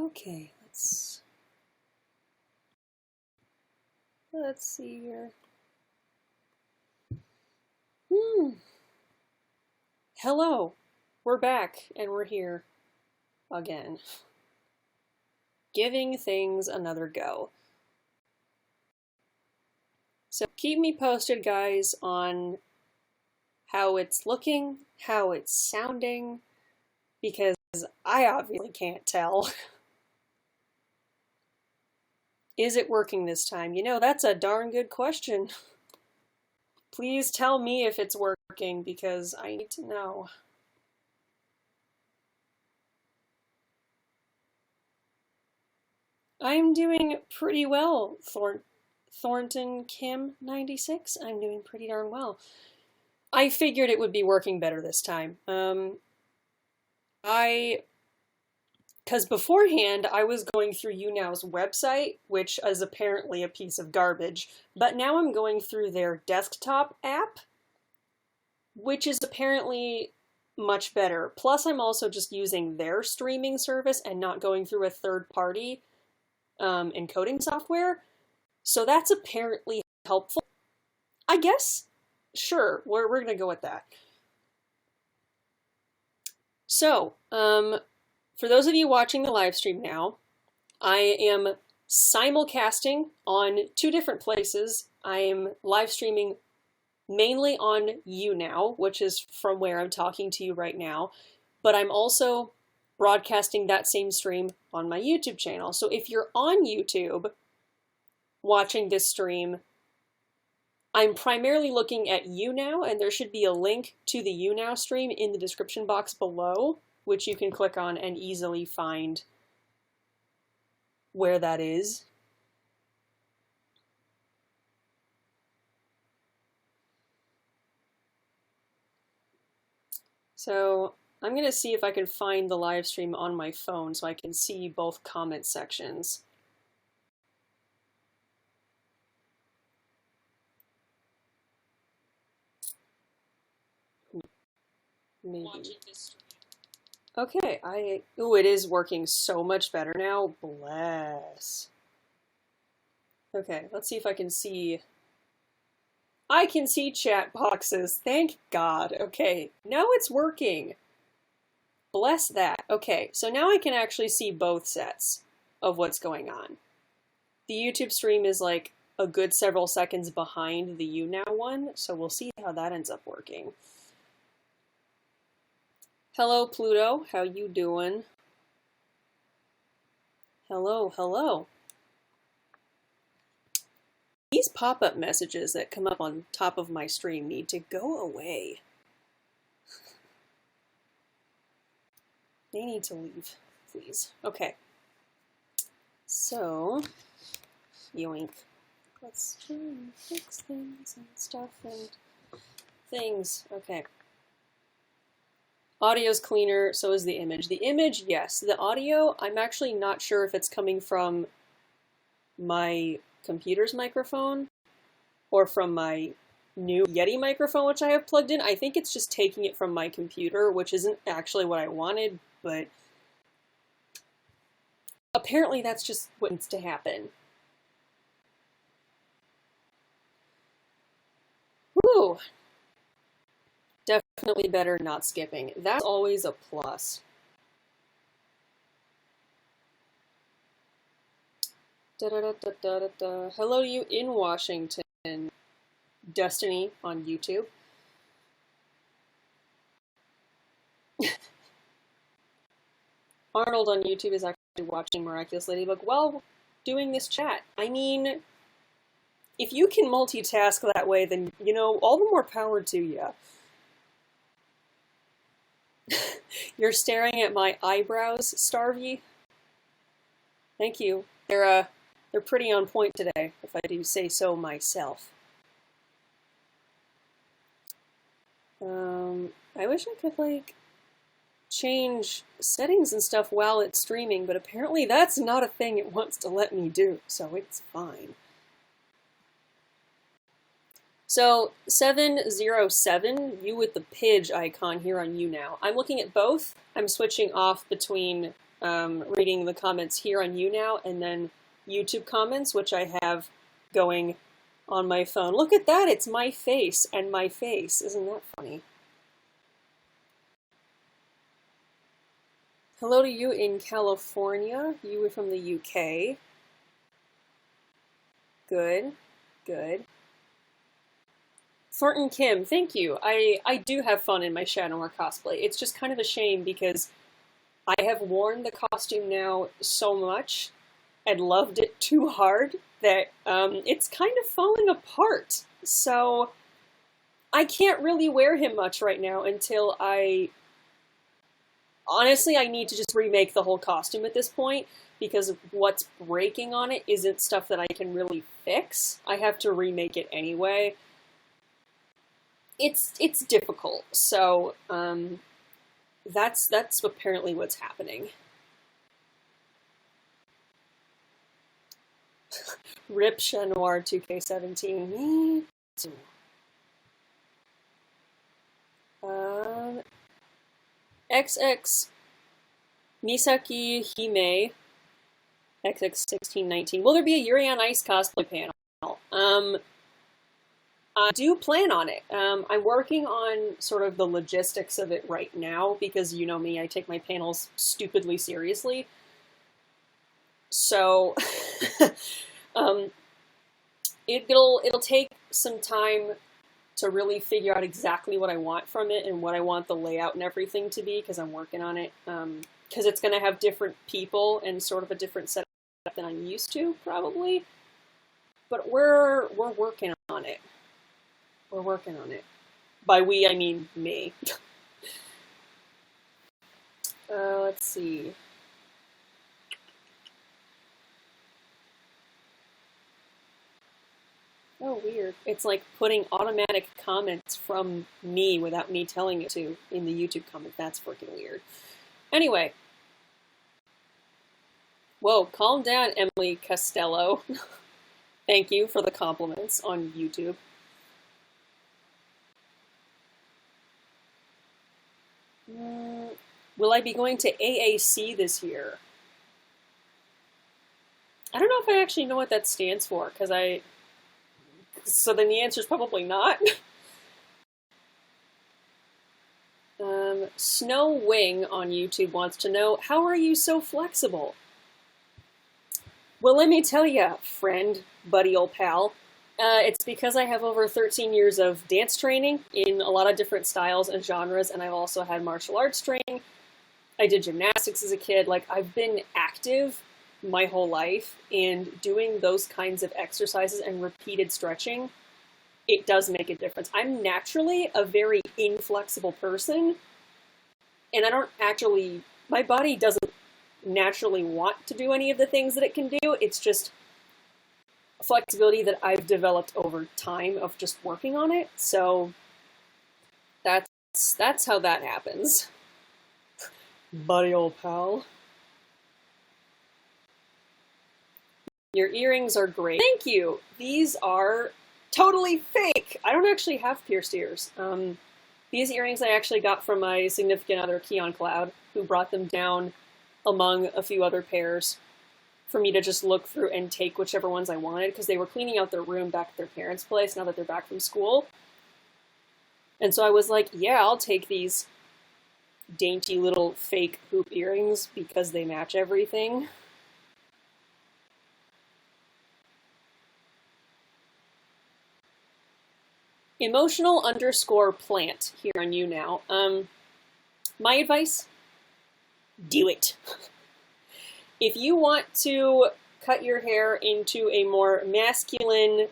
Okay, let's see here. Hello, we're back and we're here again, giving things another go. So keep me posted, guys, on how it's looking, how it's sounding, because I obviously can't tell. Is it working this time? You know, that's a darn good question. Please tell me if it's working, because I need to know. I'm doing pretty well, Thornton Kim 96. I'm doing pretty darn well. I figured it would be working better this time. Because beforehand, I was going through YouNow's website, which is apparently a piece of garbage, but now I'm going through their desktop app, which is apparently much better. Plus, I'm also just using their streaming service and not going through a third-party encoding software, so that's apparently helpful. I guess? Sure, we're gonna go with that. So, for those of you watching the live stream now, I am simulcasting on 2 different places. I am live streaming mainly on YouNow, which is from where I'm talking to you right now, but I'm also broadcasting that same stream on my YouTube channel. So if you're on YouTube watching this stream, I'm primarily looking at YouNow, and there should be a link to the YouNow stream in the description box below, which you can click on and easily find where that is. So I'm going to see if I can find the live stream on my phone so I can see both comment sections. Maybe. Okay, ooh, it is working so much better now. Bless. Okay, let's see if I can see. I can see chat boxes. Thank God. Okay, now it's working. Bless that. Okay, so now I can actually see both sets of what's going on. The YouTube stream is like a good several seconds behind the YouNow one, so we'll see how that ends up working. Hello, Pluto. How you doing? Hello, hello. These pop-up messages that come up on top of my stream need to go away. They need to leave, please. Okay. So, yoink. Let's fix things and stuff and things. Okay. Audio's cleaner, so is the image. The image, yes. The audio, I'm actually not sure if it's coming from my computer's microphone or from my new Yeti microphone, which I have plugged in. I think it's just taking it from my computer, which isn't actually what I wanted, but apparently that's just what needs to happen. Woo! Definitely better not skipping. That's always a plus. Hello to you in Washington, Destiny on YouTube. Arnold on YouTube is actually watching Miraculous Ladybug while doing this chat. I mean, if you can multitask that way, then, you know, all the more power to you. You're staring at my eyebrows, Starvey? Thank you. They're pretty on point today, if I do say so myself. I wish I could, like, change settings and stuff while it's streaming, but apparently that's not a thing it wants to let me do, so it's fine. So 707, you with the Pidge icon here on YouNow. I'm looking at both. I'm switching off between reading the comments here on YouNow, and then YouTube comments, which I have going on my phone. Look at that, it's my face and my face. Isn't that funny? Hello to you in California. You were from the UK. Good, good. Thornton Kim, thank you. I do have fun in my Shadow Noir cosplay. It's just kind of a shame because I have worn the costume now so much and loved it too hard that it's kind of falling apart. So I can't really wear him much right now until honestly, I need to just remake the whole costume at this point, because what's breaking on it isn't stuff that I can really fix. I have to remake it anyway. It's difficult, so that's apparently what's happening. Rip Chat Noir 2K17. Me too. XX Misaki Hime XX1619. Will there be a Yuri on Ice cosplay panel? I do plan on it. I'm working on sort of the logistics of it right now because you know me, I take my panels stupidly seriously. So it'll take some time to really figure out exactly what I want from it and what I want the layout and everything to be, because I'm working on it. Because it's going to have different people and sort of a different setup than I'm used to, probably. But we're working on it. We're working on it. By we, I mean me. Let's see. Oh, weird. It's like putting automatic comments from me without me telling it to in the YouTube comment. That's freaking weird. Anyway. Whoa, calm down, Emily Costello. Thank you for the compliments on YouTube. Will I be going to AAC this year? I don't know if I actually know what that stands for, so then the answer is probably not. Snow Wing on YouTube wants to know, how are you so flexible? Well, let me tell you, friend, buddy, old pal, it's because I have over 13 years of dance training in a lot of different styles and genres, and I've also had martial arts training. I did gymnastics as a kid. Like, I've been active my whole life, and doing those kinds of exercises and repeated stretching, it does make a difference. I'm naturally a very inflexible person, and my body doesn't naturally want to do any of the things that it can do. It's just flexibility that I've developed over time of just working on it. So that's how that happens. Buddy old pal. Your earrings are great. Thank you! These are totally fake! I don't actually have pierced ears. These earrings I actually got from my significant other, Keon Cloud, who brought them down among a few other pairs for me to just look through and take whichever ones I wanted, because they were cleaning out their room back at their parents' place now that they're back from school. And so I was like, yeah, I'll take these dainty little fake hoop earrings because they match everything. Emotional_plant here on YouNow. My advice, do it. If you want to cut your hair into a more masculine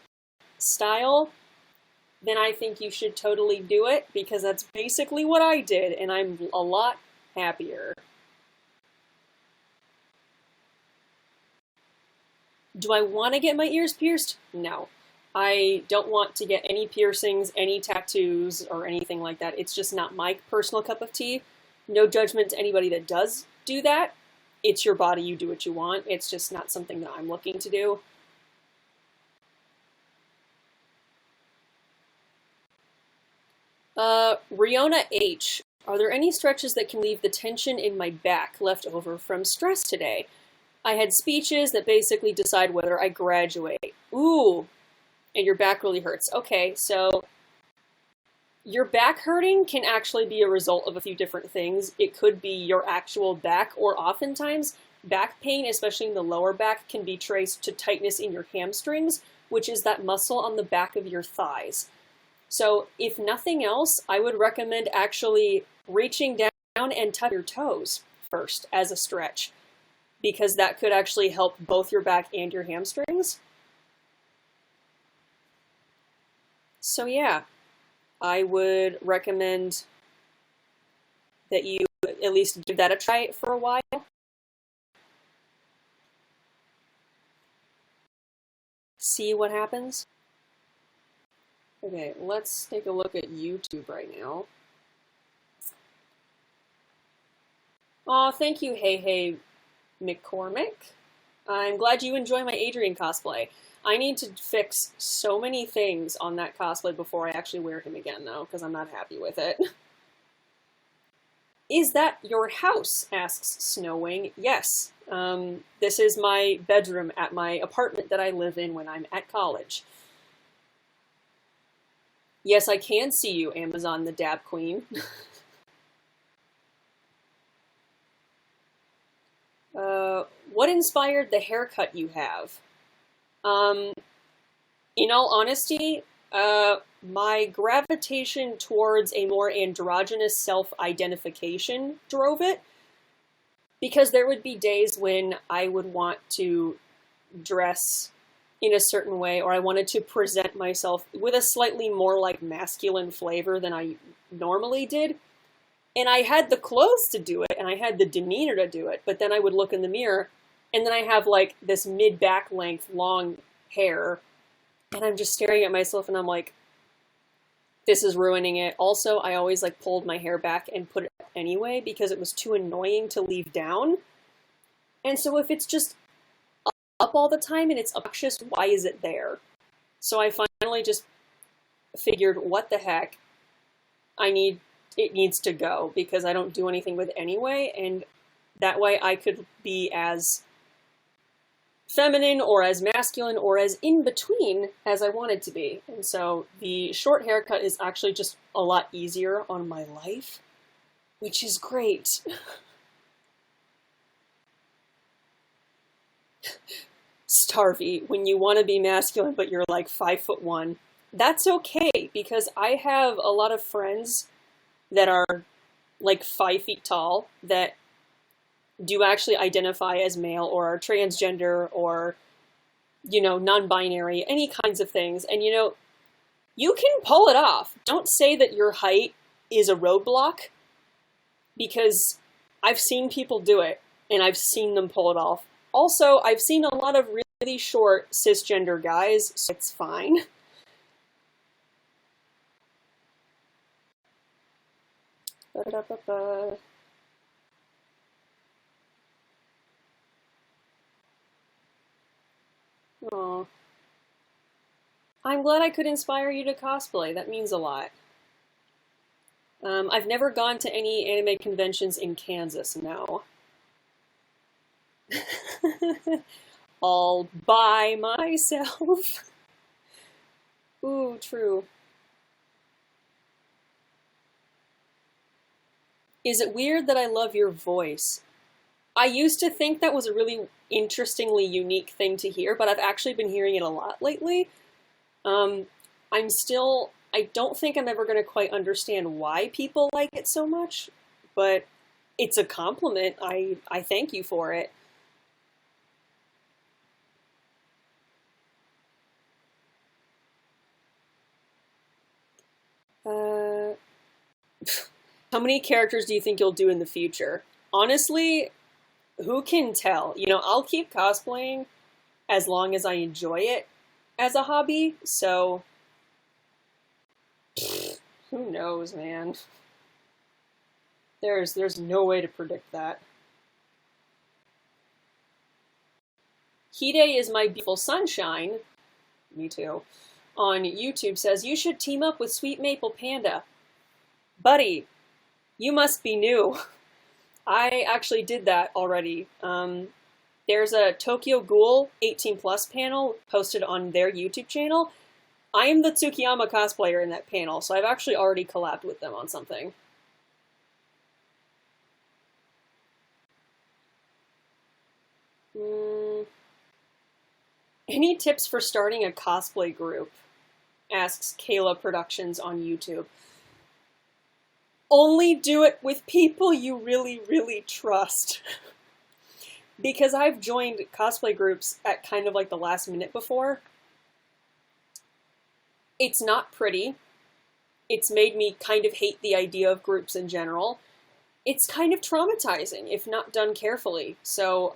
style, then I think you should totally do it, because that's basically what I did, and I'm a lot happier. Do I want to get my ears pierced? No. I don't want to get any piercings, any tattoos, or anything like that. It's just not my personal cup of tea. No judgment to anybody that does do that. It's your body, you do what you want. It's just not something that I'm looking to do. Riona H Are there any stretches that can leave the tension in my back left over from stress today? I had speeches that basically decide whether I graduate. Ooh, and your back really hurts. Okay, so your back hurting can actually be a result of a few different things. It could be your actual back, or oftentimes back pain, especially in the lower back, can be traced to tightness in your hamstrings, which is that muscle on the back of your thighs. So if nothing else, I would recommend actually reaching down and touch your toes first as a stretch, because that could actually help both your back and your hamstrings. So yeah, I would recommend that you at least give that a try for a while. See what happens. Okay, let's take a look at YouTube right now. Aw, thank you, Hey McCormick. I'm glad you enjoy my Adrian cosplay. I need to fix so many things on that cosplay before I actually wear him again, though, because I'm not happy with it. Is that your house? Asks Snowwing. Yes. This is my bedroom at my apartment that I live in when I'm at college. Yes, I can see you, Amazon the Dab Queen. What inspired the haircut you have? In all honesty, my gravitation towards a more androgynous self-identification drove it. Because there would be days when I would want to dress in a certain way, or I wanted to present myself with a slightly more like masculine flavor than I normally did. And I had the clothes to do it, and I had the demeanor to do it, but then I would look in the mirror, and then I have like this mid-back length long hair, and I'm just staring at myself, and I'm like, this is ruining it. Also, I always like pulled my hair back and put it up anyway, because it was too annoying to leave down. And so if it's just up all the time and it's obnoxious, why is it there? So I finally just figured, what the heck, it needs to go, because I don't do anything with it anyway, and that way I could be as feminine or as masculine or as in between as I wanted to be. And so the short haircut is actually just a lot easier on my life, which is great. Starvey, when you want to be masculine but you're like 5'1", that's okay, because I have a lot of friends that are like 5 feet tall that do actually identify as male or are transgender or, you know, non-binary, any kinds of things. And, you know, you can pull it off. Don't say that your height is a roadblock, because I've seen people do it and I've seen them pull it off. Also, I've seen a lot of really short cisgender guys, so it's fine. Ba-da-ba-ba. Aw. I'm glad I could inspire you to cosplay. That means a lot. I've never gone to any anime conventions in Kansas, no. All by myself. Ooh, true. Is it weird that I love your voice? I used to think that was a really interestingly unique thing to hear, but I've actually been hearing it a lot lately. I don't think I'm ever going to quite understand why people like it so much, but it's a compliment. I thank you for it. How many characters do you think you'll do in the future? Honestly, who can tell? You know, I'll keep cosplaying as long as I enjoy it as a hobby, so who knows, man? There's no way to predict that. Hide is my beautiful sunshine. Me too. On YouTube says, you should team up with Sweet Maple Panda. Buddy, You must be new. I actually did that already. There's a Tokyo Ghoul 18 plus panel posted on their YouTube channel. I am the Tsukiyama cosplayer in that panel, so I've actually already collabed with them on something. Any tips for starting a cosplay group? Asks Kayla Productions on YouTube. Only do it with people you really, really trust. Because I've joined cosplay groups at kind of like the last minute before. It's not pretty. It's made me kind of hate the idea of groups in general. It's kind of traumatizing if not done carefully. So,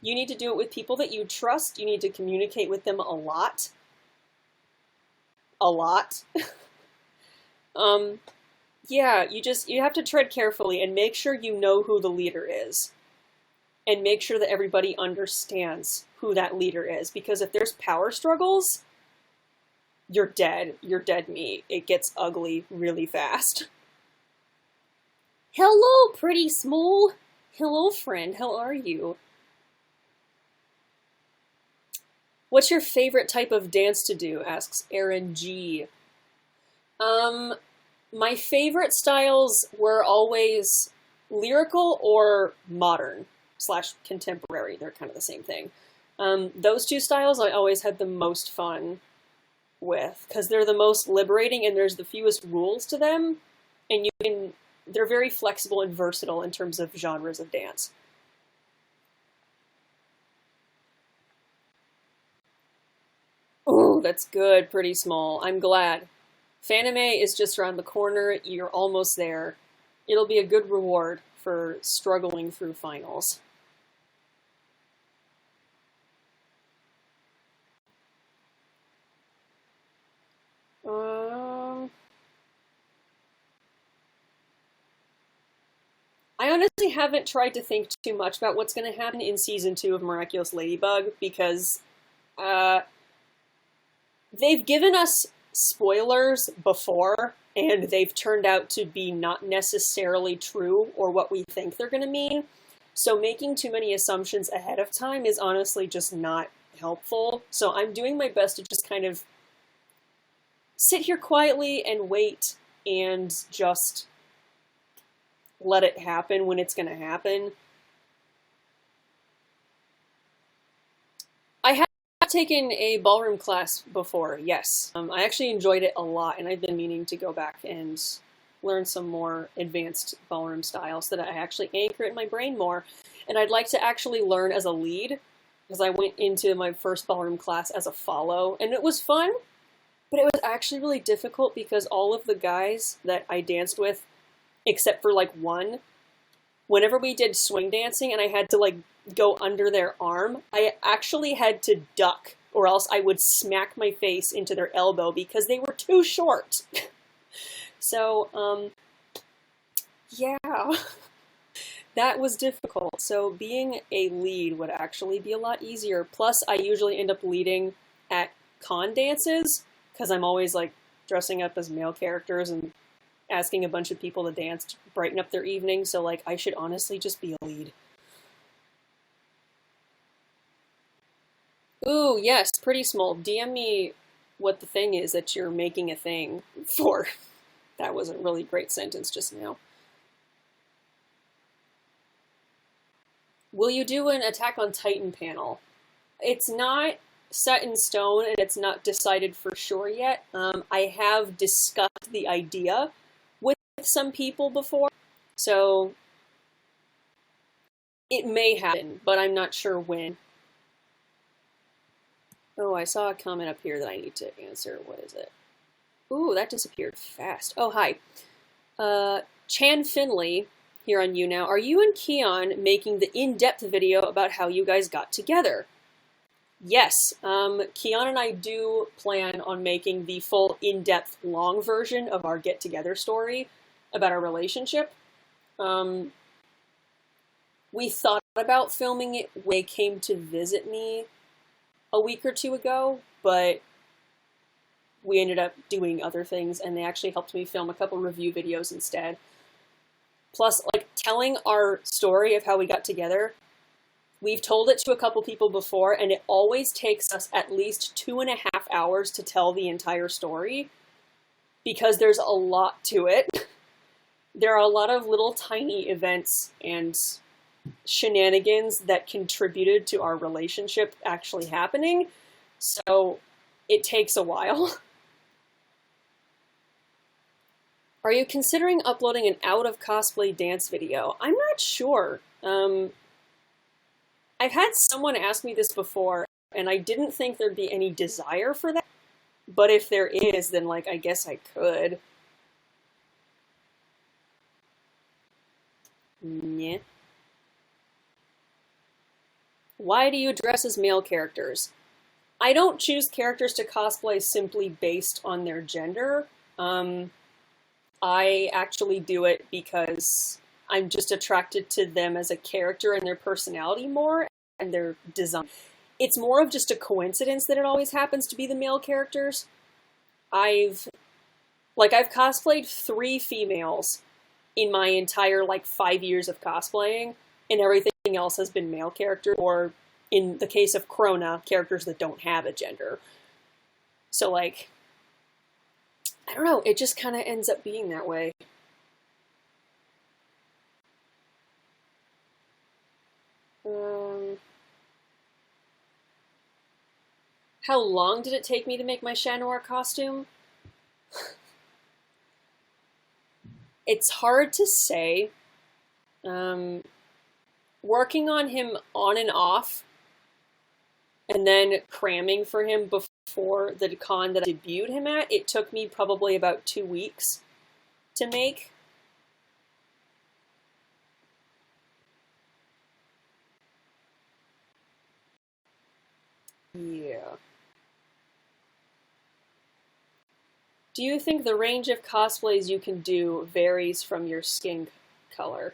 you need to do it with people that you trust. You need to communicate with them a lot. A lot. Yeah, you have to tread carefully and make sure you know who the leader is. And make sure that everybody understands who that leader is. Because if there's power struggles, you're dead. You're dead meat. It gets ugly really fast. Hello, pretty small. Hello, friend. How are you? What's your favorite type of dance to do? Asks Aaron G. My favorite styles were always lyrical or modern / contemporary. They're kind of the same thing. Those two styles I always had the most fun with because they're the most liberating and there's the fewest rules to them, and they're very flexible and versatile in terms of genres of dance. Ooh, that's good, pretty small. I'm glad. Fanime is just around the corner. You're almost there. It'll be a good reward for struggling through finals. I honestly haven't tried to think too much about what's going to happen in Season 2 of Miraculous Ladybug because they've given us spoilers before, and they've turned out to be not necessarily true or what we think they're going to mean. So making too many assumptions ahead of time is honestly just not helpful. So I'm doing my best to just kind of sit here quietly and wait and just let it happen when it's going to happen. I have taken a ballroom class before, yes. I actually enjoyed it a lot, and I've been meaning to go back and learn some more advanced ballroom styles so that I actually anchor it in my brain more. And I'd like to actually learn as a lead, because I went into my first ballroom class as a follow, and it was fun, but it was actually really difficult because all of the guys that I danced with, except for like one, whenever we did swing dancing and I had to like go under their arm, I actually had to duck or else I would smack my face into their elbow because they were too short. So, yeah, that was difficult. So being a lead would actually be a lot easier. Plus, I usually end up leading at con dances because I'm always like dressing up as male characters and asking a bunch of people to dance to brighten up their evening, so like I should honestly just be a lead. Ooh, yes, pretty small. DM me what the thing is that you're making a thing for. That was a really great sentence just now. Will you do an Attack on Titan panel? It's not set in stone and it's not decided for sure yet. I have discussed the idea with some people before, so it may happen, but I'm not sure when. Oh, I saw a comment up here that I need to answer. What is it? Ooh, that disappeared fast. Oh, hi. Chan Finley here on YouNow. Are you and Keon making the in-depth video about how you guys got together? Yes, Keon and I do plan on making the full in-depth long version of our get-together story about our relationship. We thought about filming it when they came to visit me a week or two ago, but we ended up doing other things, and they actually helped me film a couple review videos instead. Plus, like, telling our story of how we got together, we've told it to a couple people before, and it always takes us at least 2.5 hours to tell the entire story, because there's a lot to it. There are a lot of little tiny events and shenanigans that contributed to our relationship actually happening, so it takes a while. Are you considering uploading an out-of-cosplay dance video? I'm not sure. I've had someone ask me this before, and I didn't think there'd be any desire for that, but if there is, then, like, I guess I could. Yeah. Why do you dress as male characters? I don't choose characters to cosplay simply based on their gender. I actually do it because I'm just attracted to them as a character and their personality more and their design. It's more of just a coincidence that it always happens to be the male characters. I've cosplayed 3 females in my entire, 5 years of cosplaying, and everything else has been male characters, or in the case of Krona, characters that don't have a gender. So, I don't know, it just kind of ends up being that way. How long did it take me to make my Chat Noir costume? It's hard to say. Working on him on and off, and then cramming for him before the con that I debuted him at, it took me probably about 2 weeks to make. Yeah. Do you think the range of cosplays you can do varies from your skin color?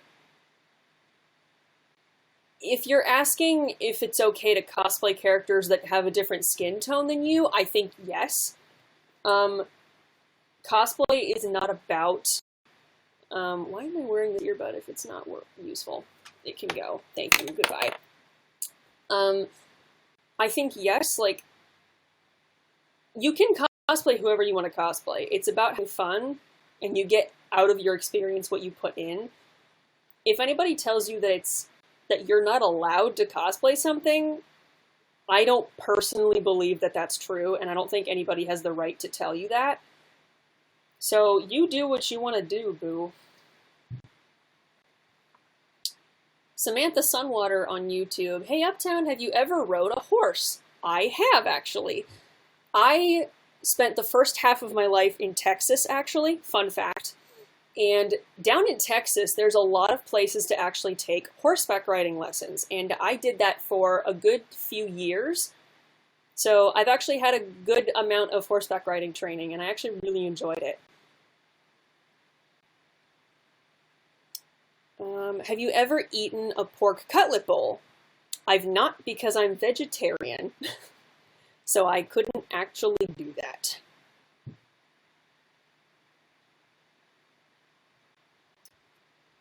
If you're asking if it's okay to cosplay characters that have a different skin tone than you, I think yes. Cosplay is not about... why am I wearing the earbud if it's not useful? It can go. Thank you. Goodbye. I think yes, you can cosplay whoever you want to cosplay. It's about having fun, and you get out of your experience what you put in. If anybody tells you that you're not allowed to cosplay something, I don't personally believe that that's true, and I don't think anybody has the right to tell you that. So you do what you want to do, boo. Samantha Sunwater on YouTube. Hey, Uptown, have you ever rode a horse? I have, actually. I spent the first half of my life in Texas, actually. Fun fact. And down in Texas, there's a lot of places to actually take horseback riding lessons. And I did that for a good few years. So I've actually had a good amount of horseback riding training, and I actually really enjoyed it. Have you ever eaten a pork cutlet bowl? I've not, because I'm vegetarian. So I couldn't actually do that.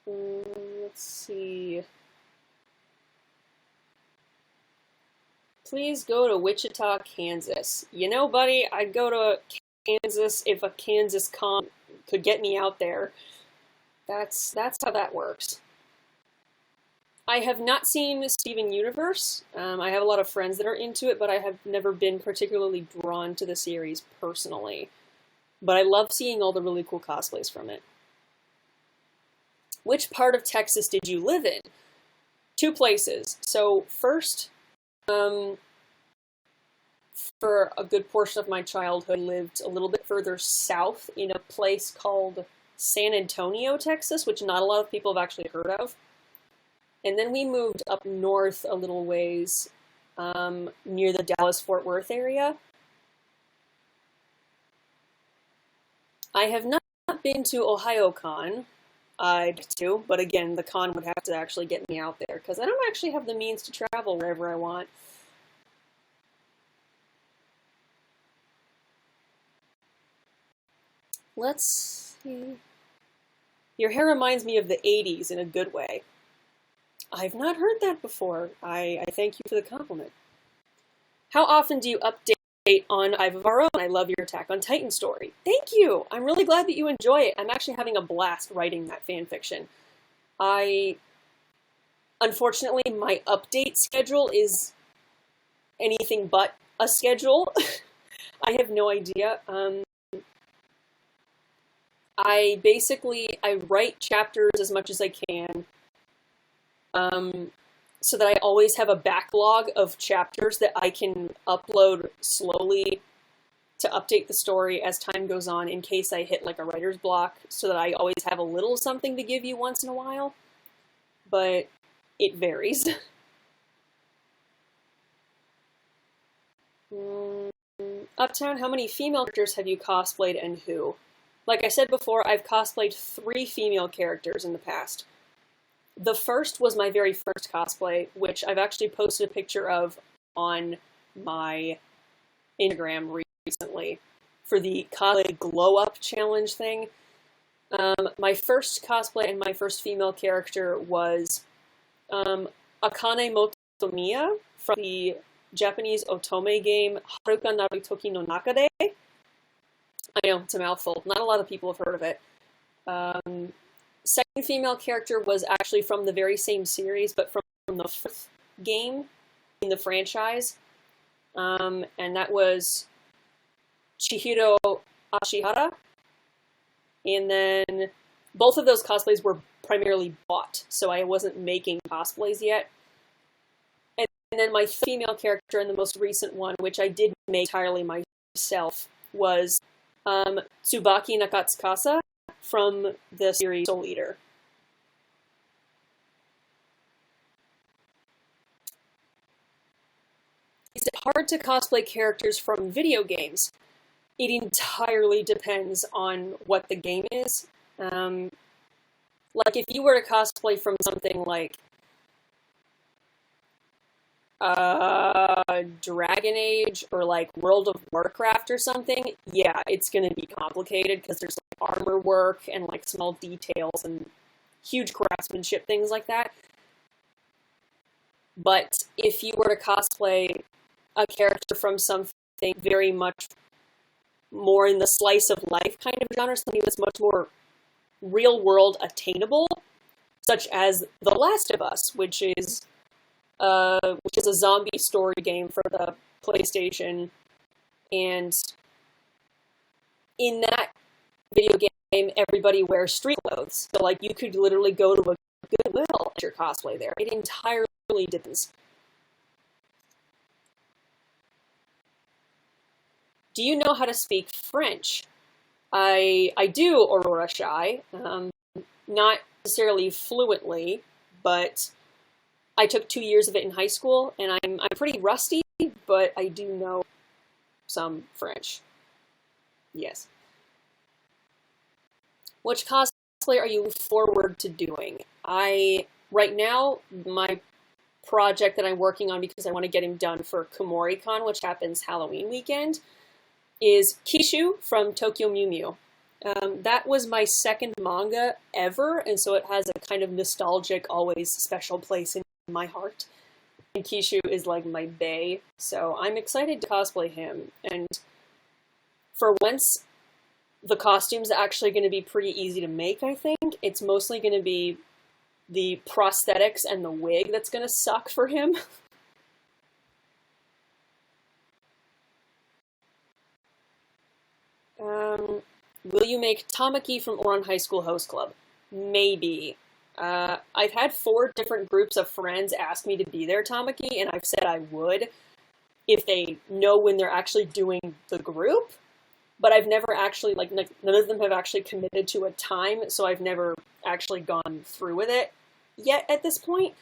Let's see. Please go to Wichita, Kansas. You know, buddy, I'd go to Kansas if a Kansas con could get me out there. That's how that works. I have not seen Steven Universe. I have a lot of friends that are into it, but I have never been particularly drawn to the series personally. But I love seeing all the really cool cosplays from it. Which part of Texas did you live in? 2 places. So first, for a good portion of my childhood, I lived a little bit further south in a place called San Antonio, Texas, which not a lot of people have actually heard of. And then we moved up north a little ways, near the Dallas-Fort Worth area. I have not been to OhioCon. I'd to, but again, the con would have to actually get me out there, because I don't actually have the means to travel wherever I want. Let's see. Your hair reminds me of the 80s in a good way. I've not heard that before. I thank you for the compliment. How often do you update on Hive of Our Own? I love your Attack on Titan story. Thank you! I'm really glad that you enjoy it. I'm actually having a blast writing that fanfiction. Unfortunately, my update schedule is anything but a schedule. I have no idea. I write chapters as much as I can, so that I always have a backlog of chapters that I can upload slowly to update the story as time goes on in case I hit like a writer's block, so that I always have a little something to give you once in a while. But it varies. Uptown, how many female characters have you cosplayed and who? Like I said before, I've cosplayed 3 female characters in the past. The first was my very first cosplay, which I've actually posted a picture of on my Instagram recently for the Cosplay Glow Up Challenge thing. My first cosplay and my first female character was Akane Motomiya from the Japanese otome game Haruka Narutoki no Nakade. I know, it's a mouthful. Not a lot of people have heard of it. Second female character was actually from the very same series, but from the 4th game in the franchise. And that was Chihiro Ashihara. And then both of those cosplays were primarily bought, so I wasn't making cosplays yet. And then my female character in the most recent one, which I did make entirely myself, was Tsubaki Nakatsukasa from the series Soul Eater. Is it hard to cosplay characters from video games? It entirely depends on what the game is. Like, if you were to cosplay from something like Dragon Age or like World of Warcraft or something, yeah, it's gonna be complicated because there's like armor work and like small details and huge craftsmanship, things like that. But if you were to cosplay a character from something very much more in the slice of life kind of genre, something that's much more real world attainable, such as The Last of Us, which is a zombie story game for the PlayStation, and in that video game, everybody wears street clothes. So, like, you could literally go to a Goodwill at your cosplay there. It entirely depends. Do you know how to speak French? I do, Aurora Shy. Not necessarily fluently, but I took 2 years of it in high school, and I'm pretty rusty, but I do know some French. Yes. Which cosplay are you forward to doing? Right now, my project that I'm working on, because I want to get him done for KomoriCon, which happens Halloween weekend, is Kishu from Tokyo Mew Mew. That was my second manga ever, and so it has a kind of nostalgic, always special place in my heart. And Kishu is like my bae, so I'm excited to cosplay him. And for once, the costume's actually going to be pretty easy to make, I think. It's mostly going to be the prosthetics and the wig that's going to suck for him. Will you make Tamaki from Oran High School Host Club? Maybe. I've had 4 different groups of friends ask me to be their Tamaki, and I've said I would if they know when they're actually doing the group. But I've never actually, like, none of them have actually committed to a time, so I've never actually gone through with it yet at this point.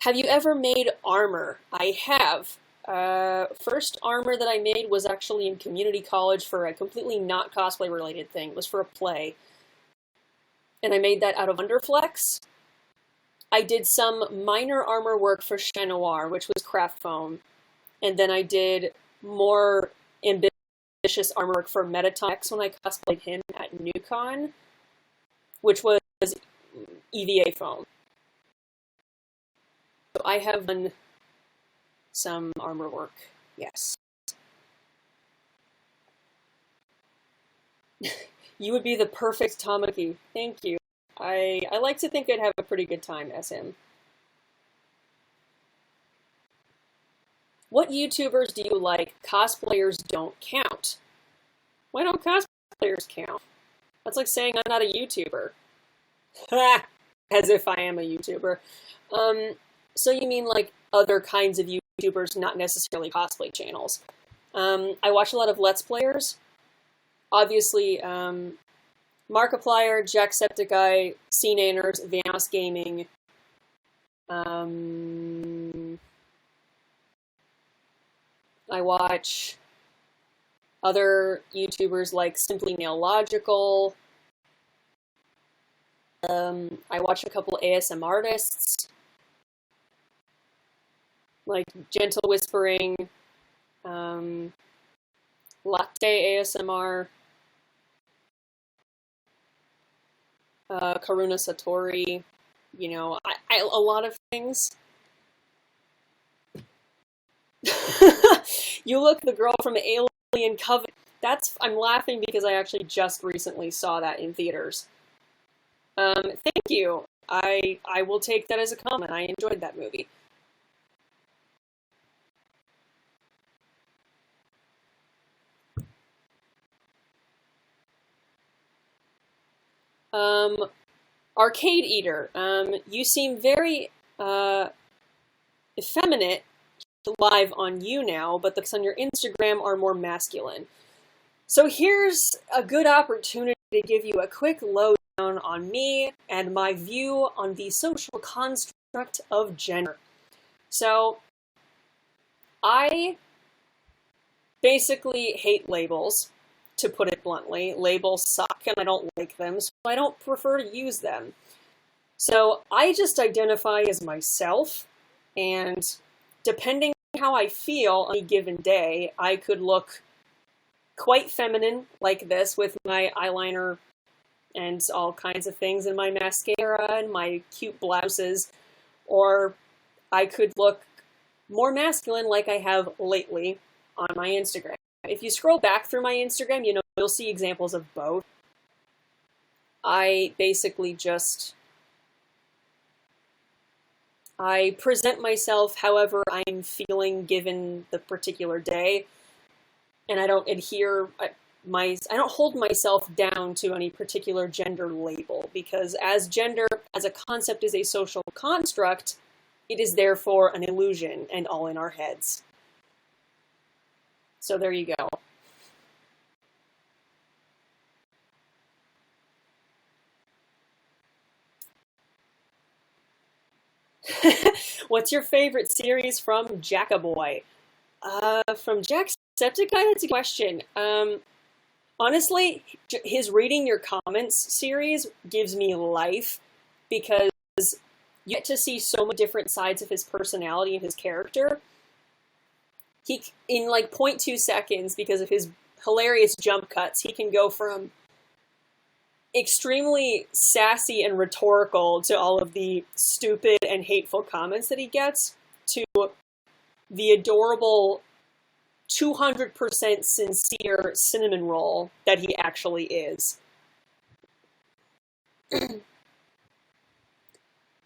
Have you ever made armor? I have. First armor that I made was actually in community college for a completely not cosplay related thing. It was for a play. And I made that out of Underflex. I did some minor armor work for Chat Noir, which was craft foam. And then I did more ambitious vicious artwork for Metatonix when I cosplayed him at NewCon, which was EVA foam. So I have done some armor work, yes. You would be the perfect Tamaki. Thank you. I like to think I'd have a pretty good time as him. What YouTubers do you like? Cosplayers don't count. Why don't cosplayers count? That's like saying I'm not a YouTuber. As if I am a YouTuber. So you mean like other kinds of YouTubers, not necessarily cosplay channels. I watch a lot of Let's Players. Obviously, Markiplier, Jacksepticeye, CNanners, Vamos Gaming. I watch other YouTubers like Simply Nailogical. I watch a couple ASM artists, like Gentle Whispering, Latte ASMR, Karuna Satori, you know, a lot of things. You look the girl from Alien Covenant. I'm laughing because I actually just recently saw that in theaters. Thank you. I will take that as a comment. I enjoyed that movie. Arcade Eater. You seem very effeminate live on YouNow, but the looks on your Instagram are more masculine. So here's a good opportunity to give you a quick lowdown on me and my view on the social construct of gender. So I basically hate labels, to put it bluntly. Labels suck and I don't like them, so I don't prefer to use them. So I just identify as myself, and depending on how I feel on a given day, I could look quite feminine like this with my eyeliner and all kinds of things, and my mascara and my cute blouses, or I could look more masculine like I have lately on my Instagram. If you scroll back through my Instagram, you'll see examples of both. I basically I present myself however I'm feeling given the particular day, and I don't I don't hold myself down to any particular gender label, because as gender as a concept is a social construct, it is therefore an illusion and all in our heads. So there you go. What's your favorite series from Jackaboy? From Jacksepticeye? That's a question. Honestly, his Reading Your Comments series gives me life, because you get to see so many different sides of his personality and his character. He, in like 0.2 seconds, because of his hilarious jump cuts, he can go from extremely sassy and rhetorical to all of the stupid and hateful comments that he gets, to the adorable 200% sincere cinnamon roll that he actually is.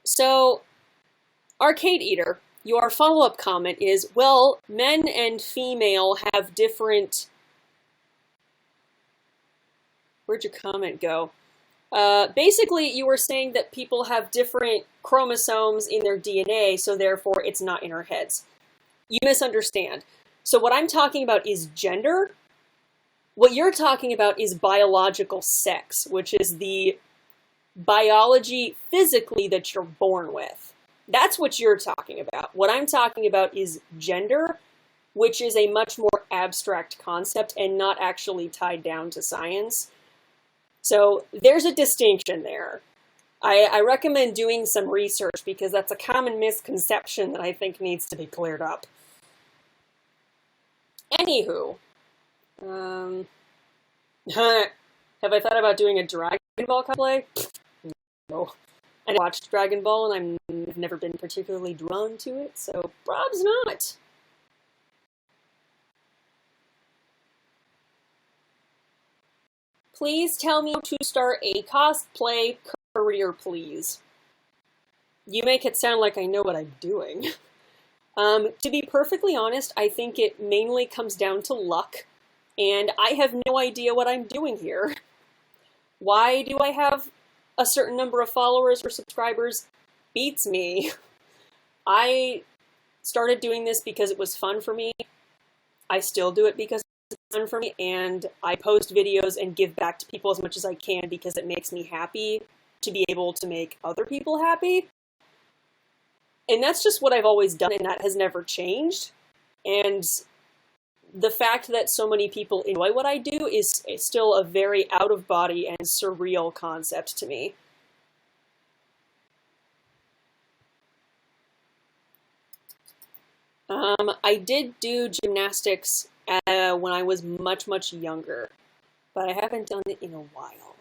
So, Arcade Eater, your follow-up comment is, well, men and female have different... Where'd your comment go? Basically, you were saying that people have different chromosomes in their DNA, so therefore it's not in our heads. You misunderstand. So what I'm talking about is gender. What you're talking about is biological sex, which is the biology physically that you're born with. That's what you're talking about. What I'm talking about is gender, which is a much more abstract concept and not actually tied down to science. So there's a distinction there. I recommend doing some research, because that's a common misconception that I think needs to be cleared up. Anywho, Um, have I thought about doing a Dragon Ball cosplay? No. I watched Dragon Ball and I've never been particularly drawn to it, so probs not. Please tell me how to start a cosplay career, please. You make it sound like I know what I'm doing. To be perfectly honest, I think it mainly comes down to luck, and I have no idea what I'm doing here. Why do I have a certain number of followers or subscribers? Beats me. I started doing this because it was fun for me. I still do it because it's fun for me, and I post videos and give back to people as much as I can because it makes me happy to be able to make other people happy. And that's just what I've always done, and that has never changed. And the fact that so many people enjoy what I do is still a very out-of-body and surreal concept to me. I did do gymnastics when I was much, much younger, but I haven't done it in a while.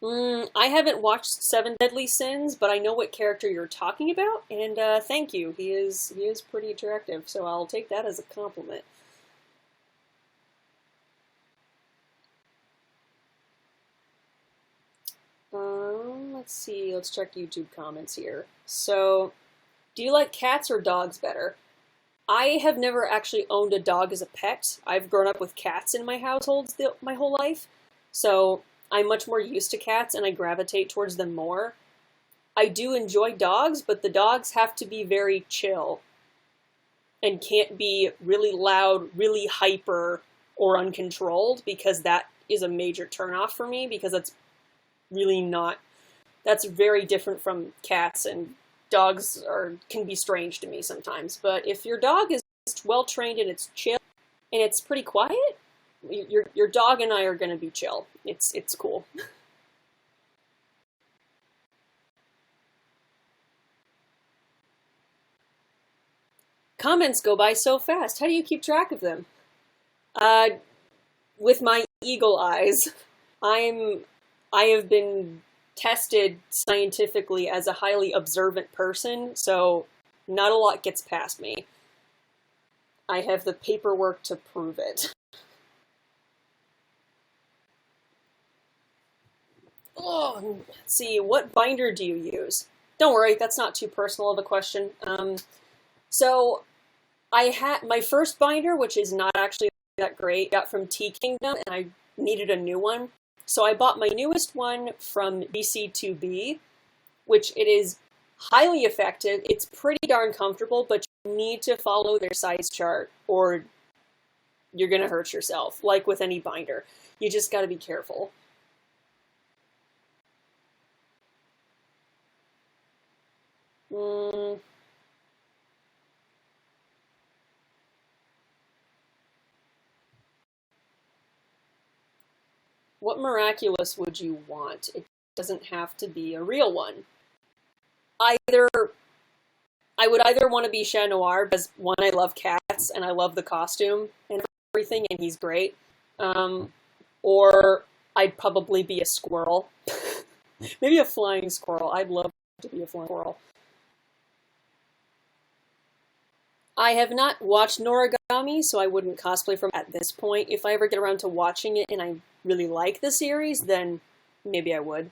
I haven't watched Seven Deadly Sins, but I know what character you're talking about, and thank you. He is pretty attractive, so I'll take that as a compliment. Let's see. Let's check YouTube comments here. So, do you like cats or dogs better? I have never actually owned a dog as a pet. I've grown up with cats in my household my whole life, so I'm much more used to cats and I gravitate towards them more. I do enjoy dogs, but the dogs have to be very chill and can't be really loud, really hyper, or uncontrolled, because that is a major turnoff for me, because that's really not, that's very different from cats, and dogs can be strange to me sometimes. But if your dog is well trained and it's chill and it's pretty quiet, your dog and I are going to be chill. It's cool. Comments go by so fast. How do you keep track of them? Uh, with my eagle eyes. I have been tested scientifically as a highly observant person, so not a lot gets past me. I have the paperwork to prove it. Oh, let's see, what binder do you use? Don't worry, that's not too personal of a question. So I had my first binder, which is not actually that great, got from Tea Kingdom, and I needed a new one. So I bought my newest one from BC2B, which it is highly effective. It's pretty darn comfortable, but you need to follow their size chart or you're going to hurt yourself, like with any binder. You just got to be careful. Mm. What miraculous would you want? It doesn't have to be a real one. Either I would either want to be Chat Noir, because one, I love cats and I love the costume and everything, and he's great. Or I'd probably be a squirrel. Maybe a flying squirrel. I'd love to be a flying squirrel. I have not watched Noragami, so I wouldn't cosplay from at this point. If I ever get around to watching it and I really like the series, then maybe I would.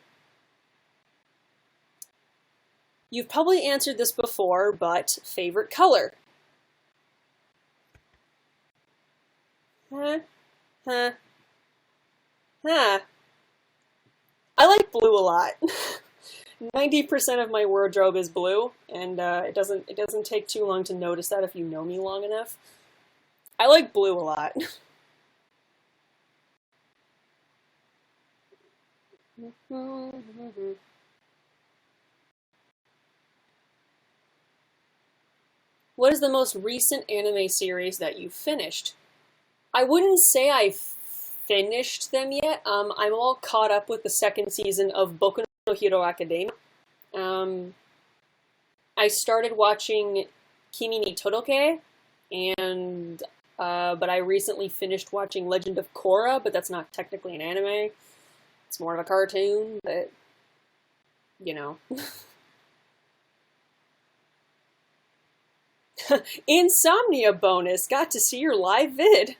You've probably answered this before, but favorite color? Huh? Huh? Huh? I like blue a lot. 90% of my wardrobe is blue, and it doesn't take too long to notice that if you know me long enough. I like blue a lot. What is the most recent anime series that you finished? I wouldn't say I've finished them yet. I'm all caught up with the second season of Boku no Hero Academia. Um, I started watching Kimi ni Todoke, and but I recently finished watching Legend of Korra, but that's not technically an anime. It's more of a cartoon, but you know. Insomnia bonus. Got to see your live vid.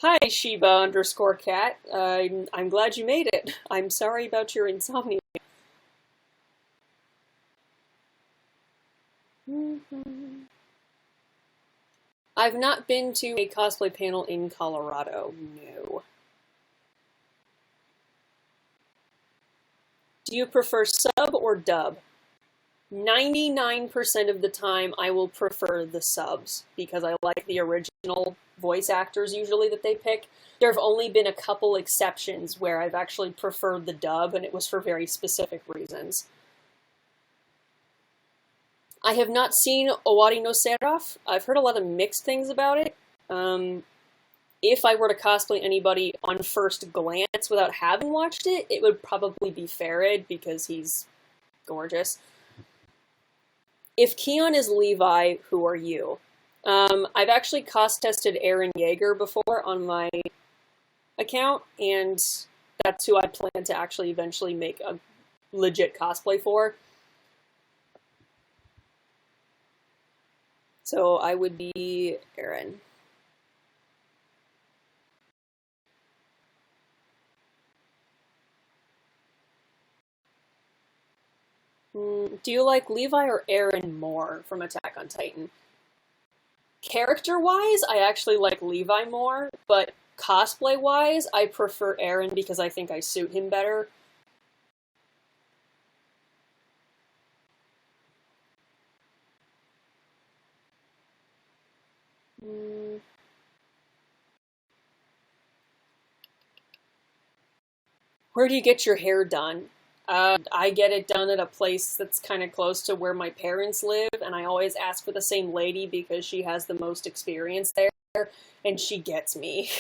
Hi, Shiba_cat. I'm glad you made it. I'm sorry about your insomnia. I've not been to a cosplay panel in Colorado. No. Do you prefer sub or dub? 99% of the time I will prefer the subs because I like the original voice actors usually that they pick. There have only been a couple exceptions where I've actually preferred the dub, and it was for very specific reasons. I have not seen Owari no Seraph. I've heard a lot of mixed things about it. If I were to cosplay anybody on first glance without having watched it, it would probably be Farid because he's gorgeous. If Keon is Levi, who are you? I've actually cost-tested Eren Yeager before on my account, and that's who I plan to actually eventually make a legit cosplay for. So I would be Eren. Do you like Levi or Eren more from Attack on Titan? Character-wise, I actually like Levi more, but cosplay-wise, I prefer Eren because I think I suit him better. Where do you get your hair done? I get it done at a place that's kind of close to where my parents live, and I always ask for the same lady because she has the most experience there, and she gets me.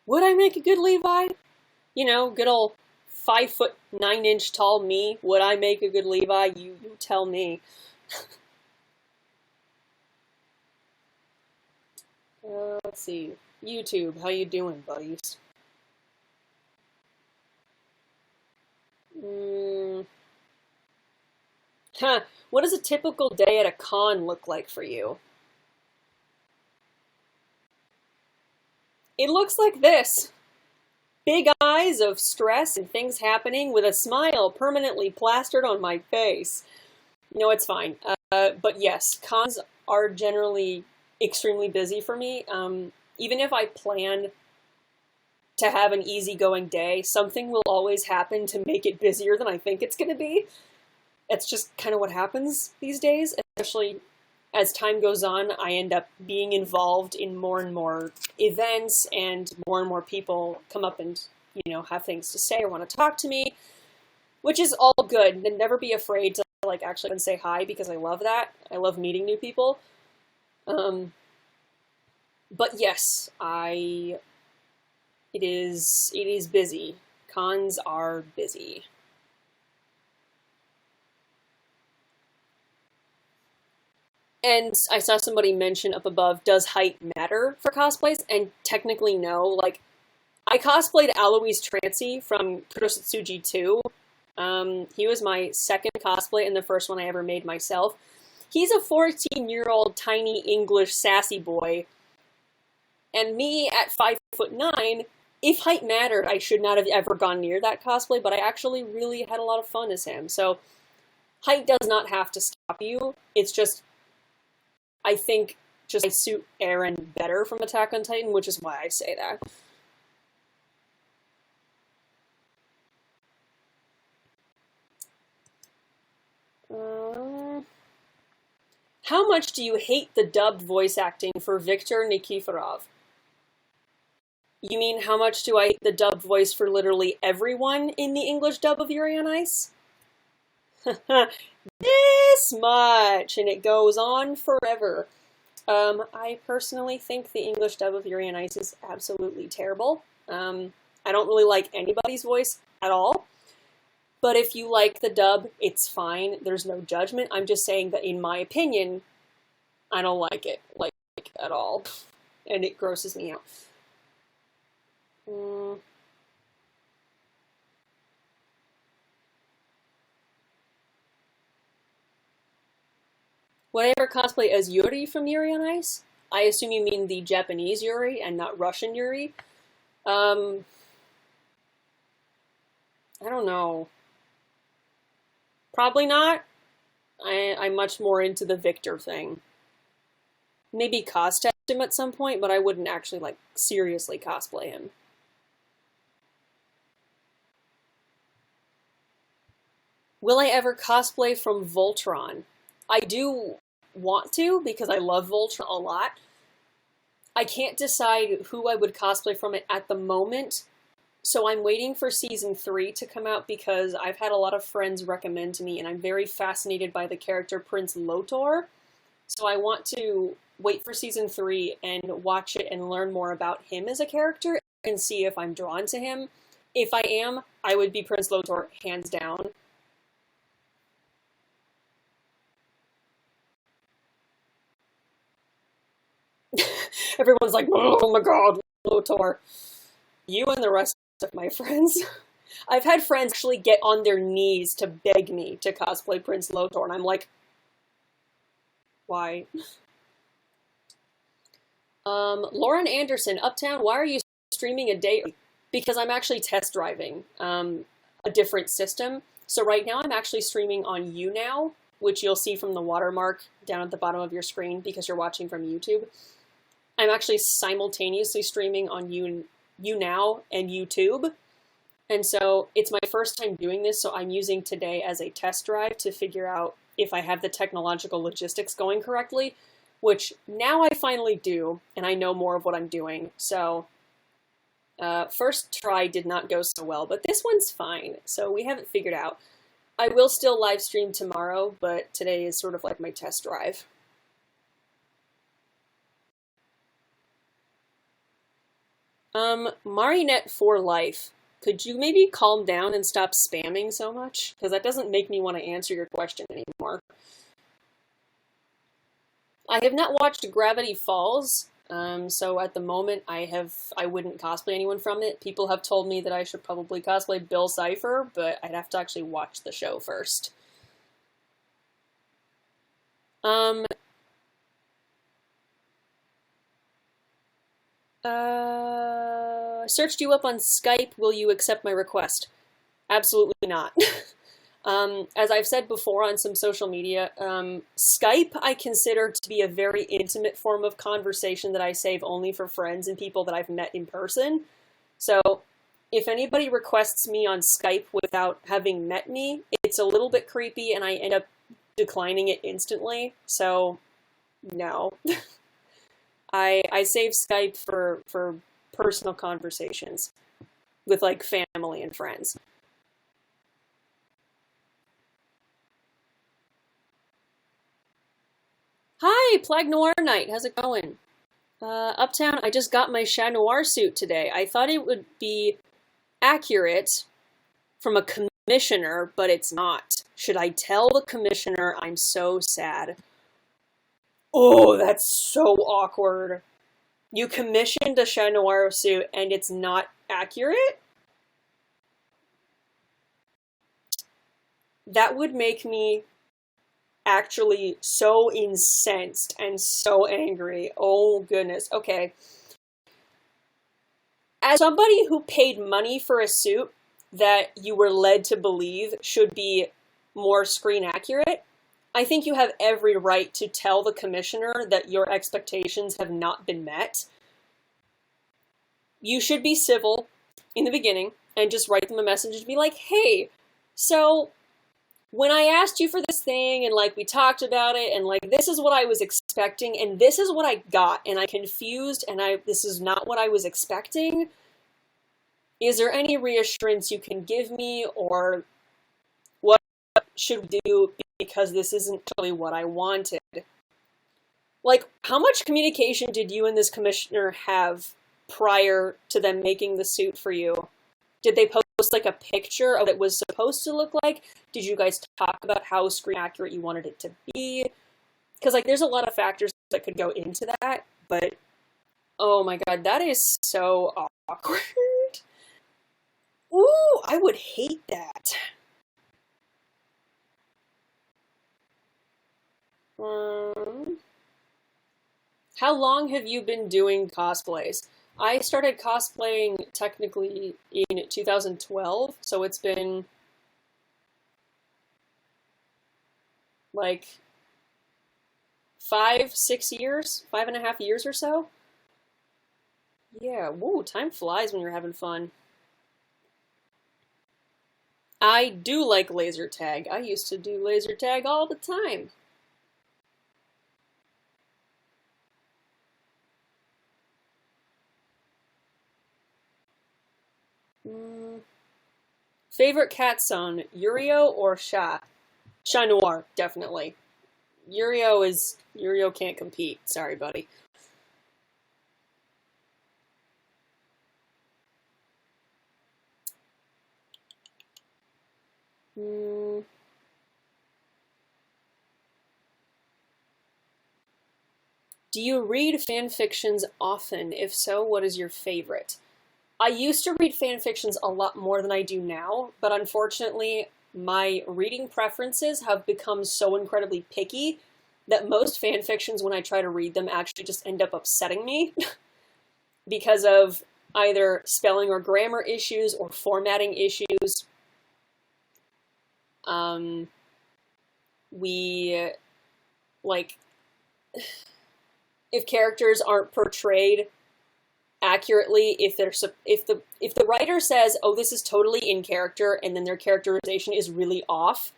Would I make a good Levi? You know, good old 5'9" tall me. Would I make a good Levi? You tell me. Let's see. YouTube, how you doing, buddies? What does a typical day at a con look like for you? It looks like this. Big eyes of stress and things happening with a smile permanently plastered on my face. No, it's fine. But yes, cons are generally extremely busy for me. Even if I plan to have an easygoing day, something will always happen to make it busier than I think it's going to be. It's just kind of what happens these days, especially as time goes on. I end up being involved in more and more events, and more people come up and, you know, have things to say or want to talk to me, which is all good. And never be afraid to, like, actually say hi, because I love that. I love meeting new people. But yes, it is busy. Cons are busy. And I saw somebody mention up above, does height matter for cosplays? And technically no. Like, I cosplayed Alois Trancy from Kurosatsuji 2. He was my second cosplay and the first one I ever made myself. He's a 14-year-old tiny English sassy boy. And me at 5'9", if height mattered, I should not have ever gone near that cosplay, but I actually really had a lot of fun as him. So, height does not have to stop you. It's just, I think, just I suit Eren better from Attack on Titan, which is why I say that. How much do you hate the dubbed voice acting for Viktor Nikiforov? You mean, how much do I hate the dubbed voice for literally everyone in the English dub of Yuri on Ice? This much! And it goes on forever. I personally think the English dub of Yuri on Ice is absolutely terrible. I don't really like anybody's voice at all. But if you like the dub, it's fine. There's no judgment. I'm just saying that in my opinion, I don't like it, like, at all. And it grosses me out. Would I ever cosplay as Yuri from Yuri on Ice? I assume you mean the Japanese Yuri and not Russian Yuri. I don't know. Probably not. I'm much more into the Victor thing. Maybe costume him at some point, but I wouldn't actually, like, seriously cosplay him. Will I ever cosplay from Voltron? I do want to, because I love Voltron a lot. I can't decide who I would cosplay from it at the moment, so I'm waiting for Season 3 to come out because I've had a lot of friends recommend to me, and I'm very fascinated by the character Prince Lotor. So I want to wait for Season 3 and watch it and learn more about him as a character and see if I'm drawn to him. If I am, I would be Prince Lotor, hands down. Everyone's like, oh my god, Lotor. You and the rest of my friends. I've had friends actually get on their knees to beg me to cosplay Prince Lotor, and I'm like, why? Lauren Anderson, Uptown, why are you streaming a day? Because I'm actually test driving a different system. So right now I'm actually streaming on YouNow, which you'll see from the watermark down at the bottom of your screen because you're watching from YouTube. I'm actually simultaneously streaming on YouNow and YouTube. And so it's my first time doing this, so I'm using today as a test drive to figure out if I have the technological logistics going correctly, which now I finally do, and I know more of what I'm doing. So first try did not go so well, but this one's fine, so we have it figured out. I will still live stream tomorrow, but today is sort of like my test drive. Marionette for life. Could you maybe calm down and stop spamming so much? Because that doesn't make me want to answer your question anymore. I have not watched Gravity Falls, so at the moment I wouldn't cosplay anyone from it. People have told me that I should probably cosplay Bill Cipher, but I'd have to actually watch the show first. Searched you up on Skype. Will you accept my request? Absolutely not. As I've said before on some social media, Skype I consider to be a very intimate form of conversation that I save only for friends and people that I've met in person. So if anybody requests me on Skype without having met me, it's a little bit creepy and I end up declining it instantly. So no. I save Skype for personal conversations with, like, family and friends. Hi, Plague Noir Knight. How's it going? Uptown, I just got my Chat Noir suit today. I thought it would be accurate from a commissioner, but it's not. Should I tell the commissioner I'm so sad? Oh, that's so awkward. You commissioned a Chat Noir suit and it's not accurate? That would make me actually so incensed and so angry. Oh, goodness. Okay. As somebody who paid money for a suit that you were led to believe should be more screen accurate, I think you have every right to tell the commissioner that your expectations have not been met. You should be civil in the beginning and just write them a message and be like, hey, so when I asked you for this thing and, like, we talked about it and, like, this is what I was expecting and this is what I got and I'm confused and this is not what I was expecting. Is there any reassurance you can give me, or what should we do because this isn't really what I wanted? Like, how much communication did you and this commissioner have prior to them making the suit for you? Did they post like a picture of what it was supposed to look like? Did you guys talk about how screen accurate you wanted it to be? Because like there's a lot of factors that could go into that, but oh my god, that is so awkward. Ooh, I would hate that. How long have you been doing cosplays? I started cosplaying technically in 2012, so it's been like 5.5 years, 5.5 years or so. Yeah, woo, time flies when you're having fun. I do like laser tag. I used to do laser tag all the time. Mm. Favorite cat song, Yurio or Sha? Chat Noir, definitely. Yurio can't compete. Sorry, buddy. Mm. Do you read fan fictions often? If so, what is your favorite? I used to read fan fictions a lot more than I do now, but unfortunately, my reading preferences have become so incredibly picky that most fan fictions, when I try to read them, actually just end up upsetting me because of either spelling or grammar issues or formatting issues. We, like, if characters aren't portrayed accurately, if the writer says, "Oh, this is totally in character," and then their characterization is really off,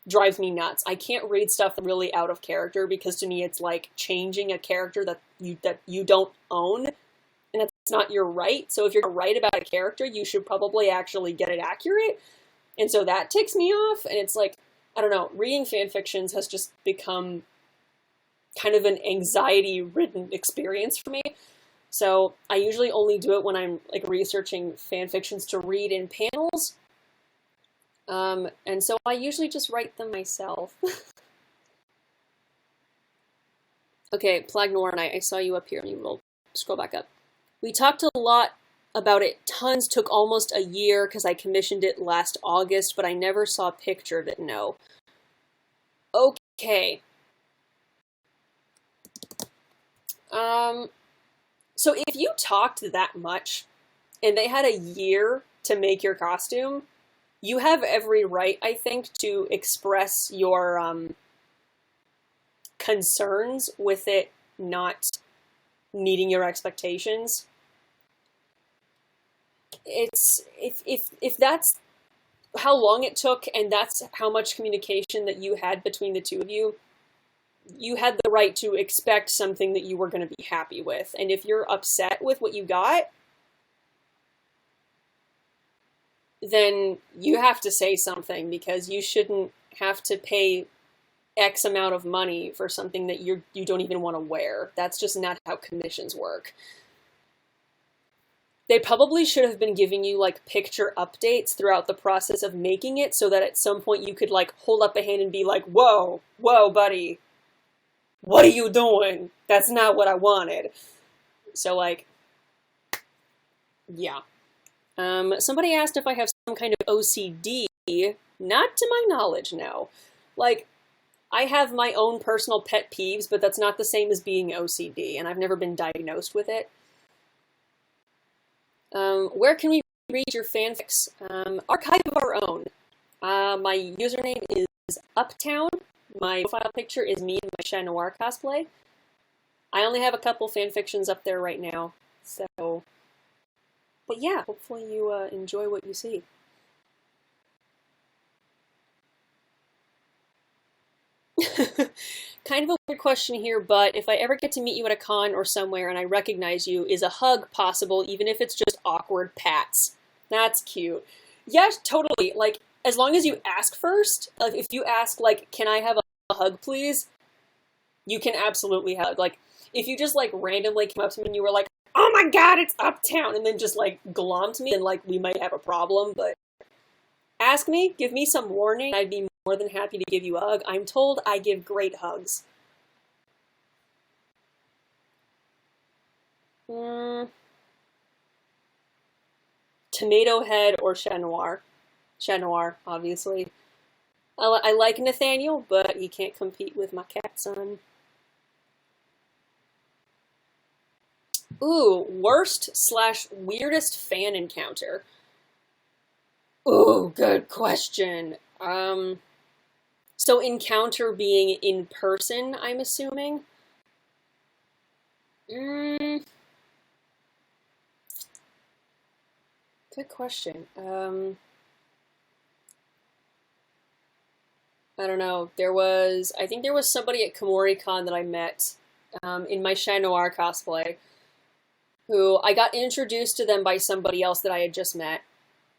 drives me nuts. I can't read stuff really out of character because to me it's like changing a character that you don't own, and that's not your right. So if you're gonna write about a character, you should probably actually get it accurate. And so that ticks me off, and it's like, I don't know, reading fan fictions has just become kind of an anxiety-ridden experience for me. So I usually only do it when I'm like researching fan fictions to read in panels. And so I usually just write them myself. Okay, Plague Noir and I saw you up here, and you will scroll back up. We talked a lot about it. Tons. Took almost a year because I commissioned it last August, but I never saw a picture of it, no. Okay. So if you talked that much, and they had a year to make your costume, you have every right, I think, to express your concerns with it not meeting your expectations. It's if that's how long it took and that's how much communication that you had between the two of you, you had the right to expect something that you were going to be happy with. And if you're upset with what you got, then you have to say something, because you shouldn't have to pay X amount of money for something that you don't even want to wear. That's just not how commissions work. They probably should have been giving you like picture updates throughout the process of making it, so that at some point you could like hold up a hand and be like, whoa, buddy, what are you doing? That's not what I wanted. So like, yeah. Somebody asked if I have some kind of OCD. Not to my knowledge, no. Like, I have my own personal pet peeves, but that's not the same as being OCD, and I've never been diagnosed with it. Where can we read your fanfics? Archive of our own. My username is Uptown. My profile picture is me in my Chat Noir cosplay. I only have a couple fanfictions up there right now, so... But yeah, hopefully you enjoy what you see. Kind of a weird question here, but if I ever get to meet you at a con or somewhere and I recognize you, is a hug possible, even if it's just awkward pats? That's cute. Yes, totally. Like, as long as you ask first, like, if you ask, like, can I have a hug, please? You can absolutely hug. Like, if you just, like, randomly came up to me and you were like, oh my god, it's Uptown, and then just, like, glommed me, and, like, we might have a problem, but ask me, give me some warning, I'd be more than happy to give you a hug. I'm told I give great hugs. Tomato Head or Chat Noir. Chat Noir, obviously. I like Nathaniel, but he can't compete with my cat son. Ooh, worst/weirdest fan encounter. Ooh, good question. So encounter being in person, I'm assuming? Good question. I don't know. I think there was somebody at KomoriCon that I met in my Chat Noir cosplay, who I got introduced to them by somebody else that I had just met.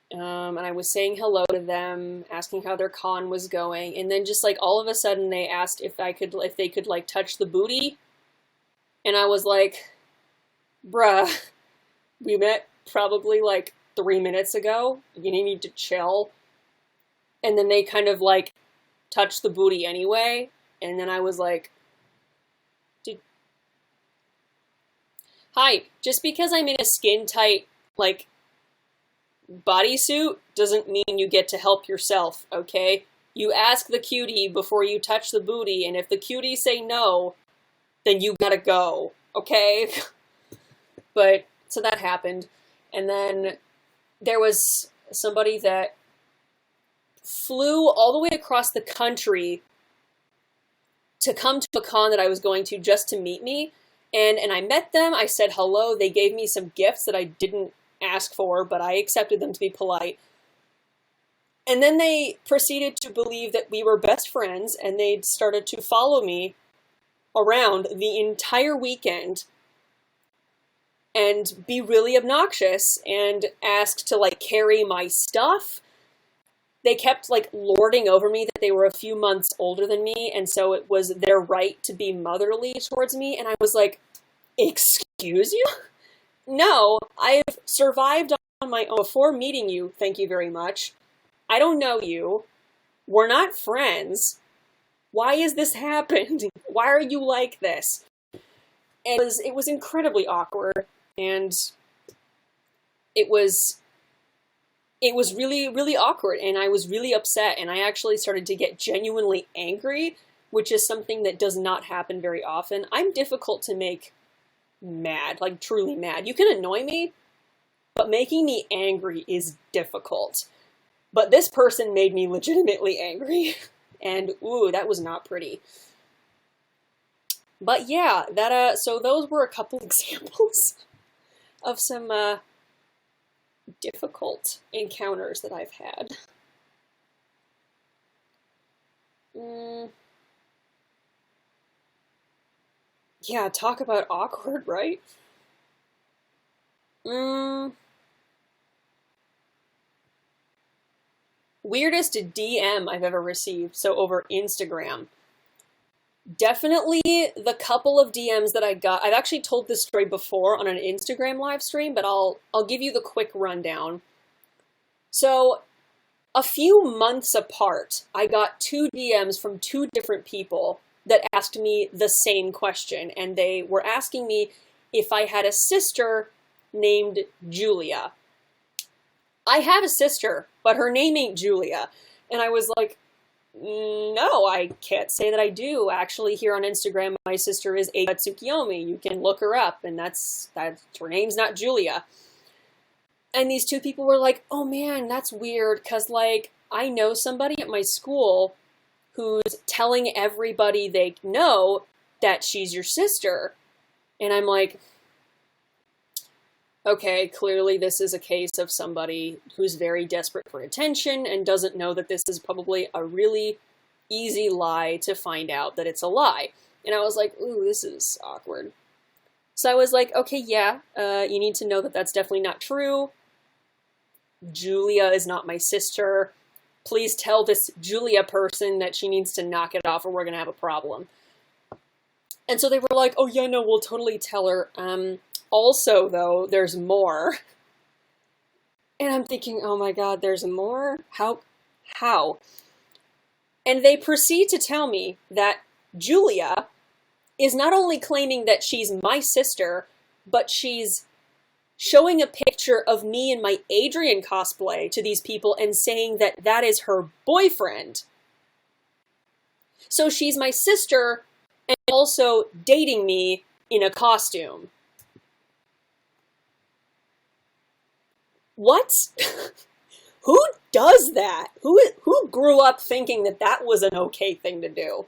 And I was saying hello to them, asking how their con was going, and then just like all of a sudden they asked if they could like touch the booty, and I was like, bruh, we met probably like 3 minutes ago. You need to chill. And then they kind of like touched the booty anyway, and then I was like, hi, just because I'm in a skin tight like bodysuit doesn't mean you get to help yourself, okay? You ask the cutie before you touch the booty, and if the cutie say no, then you gotta go, okay? But, so that happened. And then there was somebody that flew all the way across the country to come to a con that I was going to just to meet me. And I met them, I said hello, they gave me some gifts that I didn't ask for, but I accepted them to be polite. And then they proceeded to believe that we were best friends, and they started to follow me around the entire weekend and be really obnoxious and ask to like carry my stuff. They kept like lording over me that they were a few months older than me, and so it was their right to be motherly towards me, and I was like, excuse you? No, I've survived on my own before meeting you, thank you very much. I don't know you. We're not friends. Why is this happening? Why are you like this? And it was incredibly awkward, and it was really, really awkward, and I was really upset, and I actually started to get genuinely angry, which is something that does not happen very often. I'm difficult to make mad, like truly mad. You can annoy me, but making me angry is difficult. But this person made me legitimately angry, and ooh, that was not pretty. But yeah, so those were a couple examples of some difficult encounters that I've had. Yeah, talk about awkward, right? Weirdest DM I've ever received, so over Instagram. Definitely the couple of DMs that I got. I've actually told this story before on an Instagram live stream, but I'll give you the quick rundown. So, a few months apart, I got 2 DMs from 2 different people that asked me the same question, and they were asking me if I had a sister named Julia. I have a sister, but her name ain't Julia. And I was like, no, I can't say that I do. Actually, here on Instagram, my sister is Eika Tsukiyomi. You can look her up, and that's her name's not Julia. And these 2 people were like, oh man, that's weird, because, like, I know somebody at my school who's telling everybody they know that she's your sister. And I'm like, okay, clearly this is a case of somebody who's very desperate for attention and doesn't know that this is probably a really easy lie to find out that it's a lie. And I was like, ooh, this is awkward. So I was like, okay, yeah, you need to know that that's definitely not true. Julia is not my sister. Please tell this Julia person that she needs to knock it off or we're going to have a problem. And so they were like, oh yeah, no, we'll totally tell her. Also, though, there's more. And I'm thinking, oh my god, there's more? How? How? And they proceed to tell me that Julia is not only claiming that she's my sister, but she's showing a picture of me in my Adrian cosplay to these people and saying that that is her boyfriend. So she's my sister and also dating me in a costume. What? Who does that? Who grew up thinking that that was an okay thing to do?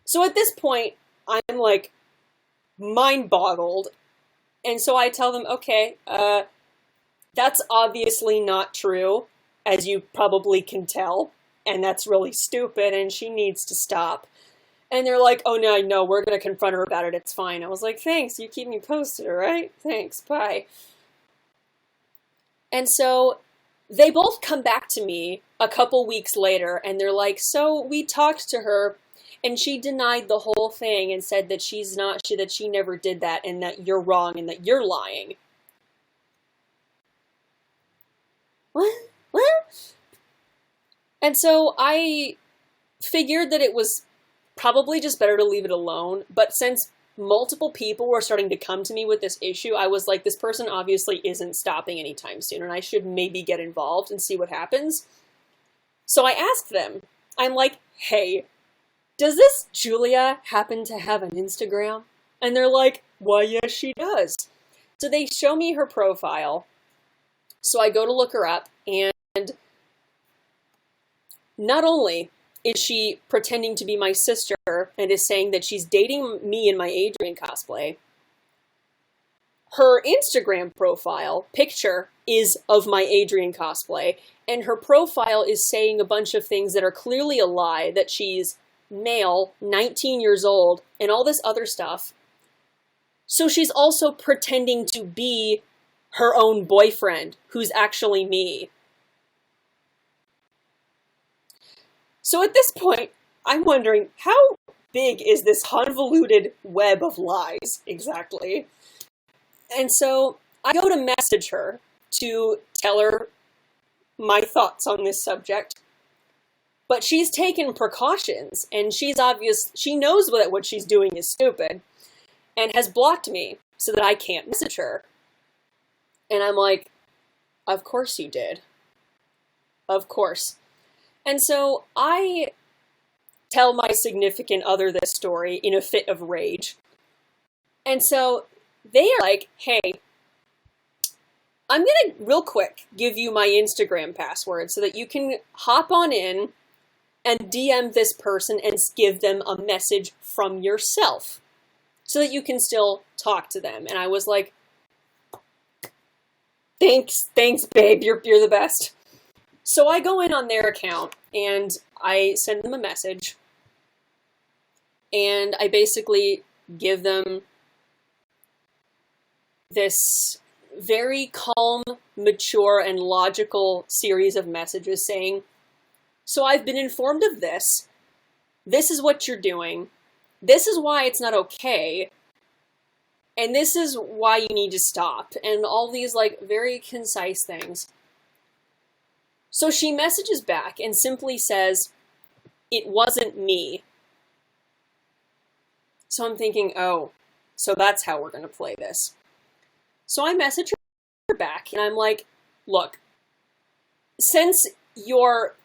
So at this point, I'm like mind-boggled. And so I tell them, okay, that's obviously not true, as you probably can tell. And that's really stupid, and she needs to stop. And they're like, oh, no, we're going to confront her about it. It's fine. I was like, thanks. You keep me posted, all right? Thanks. Bye. And so they both come back to me a couple weeks later, and they're like, so we talked to her, and she denied the whole thing and said that that she never did that, and that you're wrong and that you're lying. What? And so I figured that it was probably just better to leave it alone, but since multiple people were starting to come to me with this issue, I was like, this person obviously isn't stopping anytime soon, and I should maybe get involved and see what happens. So I asked them, I'm like, hey, does this Julia happen to have an Instagram? And they're like, well, yes, she does. So they show me her profile. So I go to look her up, and not only is she pretending to be my sister and is saying that she's dating me in my Adrian cosplay, her Instagram profile picture is of my Adrian cosplay, and her profile is saying a bunch of things that are clearly a lie, that she's male, 19 years old, and all this other stuff. So she's also pretending to be her own boyfriend, who's actually me. So at this point, I'm wondering, how big is this convoluted web of lies exactly? And so I go to message her to tell her my thoughts on this subject. But she's taken precautions, and she knows that what she's doing is stupid, and has blocked me so that I can't message her. And I'm like, of course you did. Of course. And so I tell my significant other this story in a fit of rage. And so they are like, hey, I'm going to real quick give you my Instagram password so that you can hop on in and DM this person and give them a message from yourself so that you can still talk to them. And I was like, thanks, babe, you're the best. So I go in on their account and I send them a message, and I basically give them this very calm, mature, and logical series of messages saying, so I've been informed of this. This is what you're doing. This is why it's not okay. And this is why you need to stop. And all these like very concise things. So she messages back and simply says, it wasn't me. So I'm thinking, oh, so that's how we're going to play this. So I message her back and I'm like, look, since your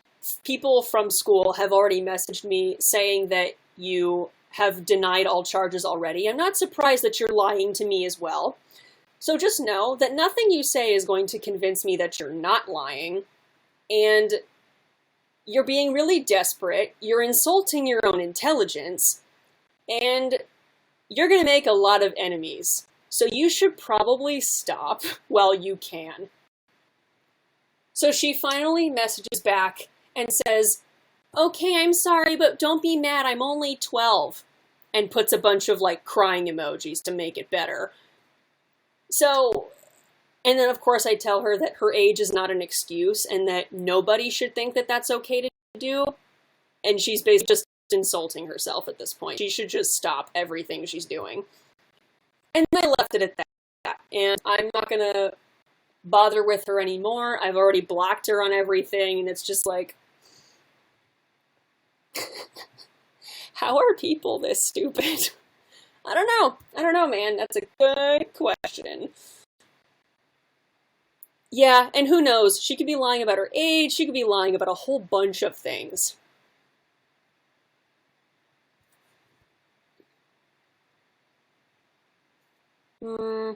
people from school have already messaged me saying that you have denied all charges already, I'm not surprised that you're lying to me as well. So just know that nothing you say is going to convince me that you're not lying. And you're being really desperate, you're insulting your own intelligence, and you're going to make a lot of enemies. So you should probably stop while you can. So she finally messages back and says, okay, I'm sorry, but don't be mad, I'm only 12. And puts a bunch of like crying emojis to make it better. So, and then of course I tell her that her age is not an excuse and that nobody should think that that's okay to do. And she's basically just insulting herself at this point. She should just stop everything she's doing. And I left it at that. and I'm not gonna bother with her anymore. I've already blocked her on everything, and it's just like, how are people this stupid? I don't know. I don't know, man. That's a good question. Yeah, and who knows? She could be lying about her age. She could be lying about a whole bunch of things. Hmm.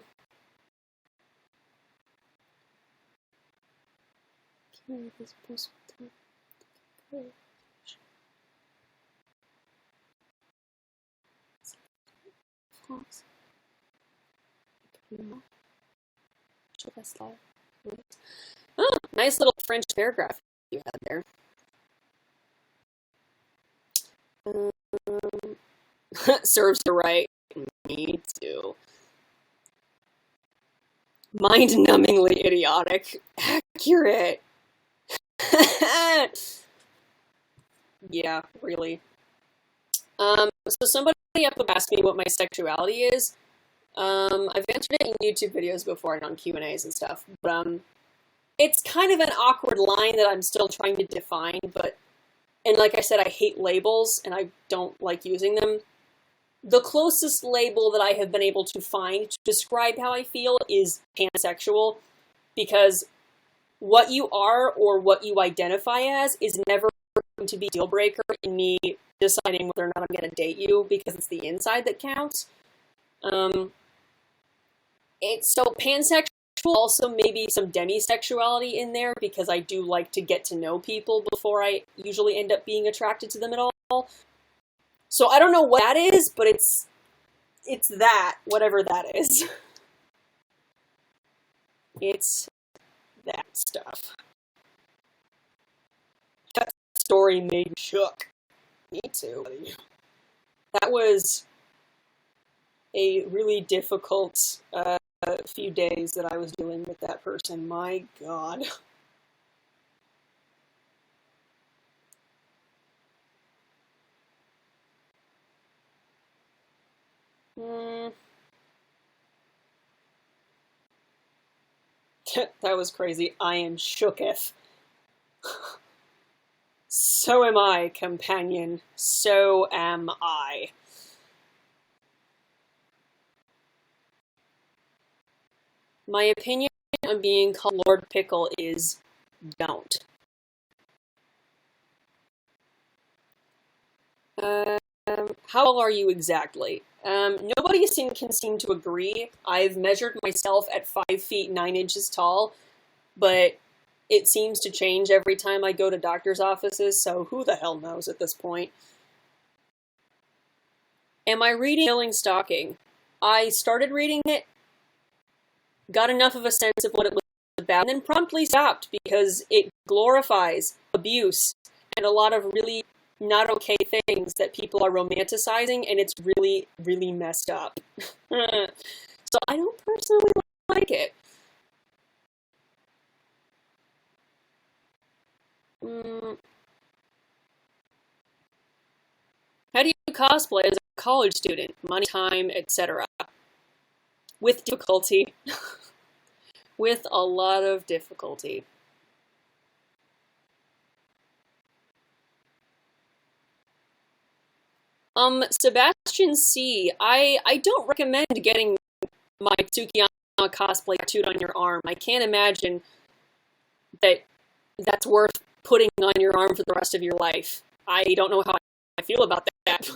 Oh, nice little French paragraph you had there. Serves her right. Me too. Mind-numbingly idiotic. Accurate. Yeah, really. So somebody up asked me what my sexuality is. I've answered it in YouTube videos before and on Q&As and stuff, but it's kind of an awkward line that I'm still trying to define, and like I said, I hate labels and I don't like using them. The closest label that I have been able to find to describe how I feel is pansexual, because what you are or what you identify as is never going to be a deal breaker in me deciding whether or not I'm going to date you, because it's the inside that counts. It's so pansexual, also maybe some demisexuality in there, because I do like to get to know people before I usually end up being attracted to them at all. So I don't know what that is, but it's that, whatever that is. It's that stuff. That story made me shook. Me too, buddy. That was a really difficult few days that I was dealing with that person. My God. That was crazy. I am shooketh. So am I, companion. So am I. My opinion on being called Lord Pickle is don't. How tall are you exactly? Nobody can seem to agree. I've measured myself at 5 feet 9 inches tall, but it seems to change every time I go to doctor's offices, so who the hell knows at this point. Am I reading Killing Stalking? I started reading it, got enough of a sense of what it was about, and then promptly stopped because it glorifies abuse and a lot of really not okay things that people are romanticizing, and it's really, really messed up. So I don't personally like it. How do you cosplay as a college student? Money, time, etc. With difficulty. With a lot of difficulty. Sebastian C. I don't recommend getting my Tsukiyama cosplay tattooed on your arm. I can't imagine that that's worth putting on your arm for the rest of your life. I don't know how I feel about that.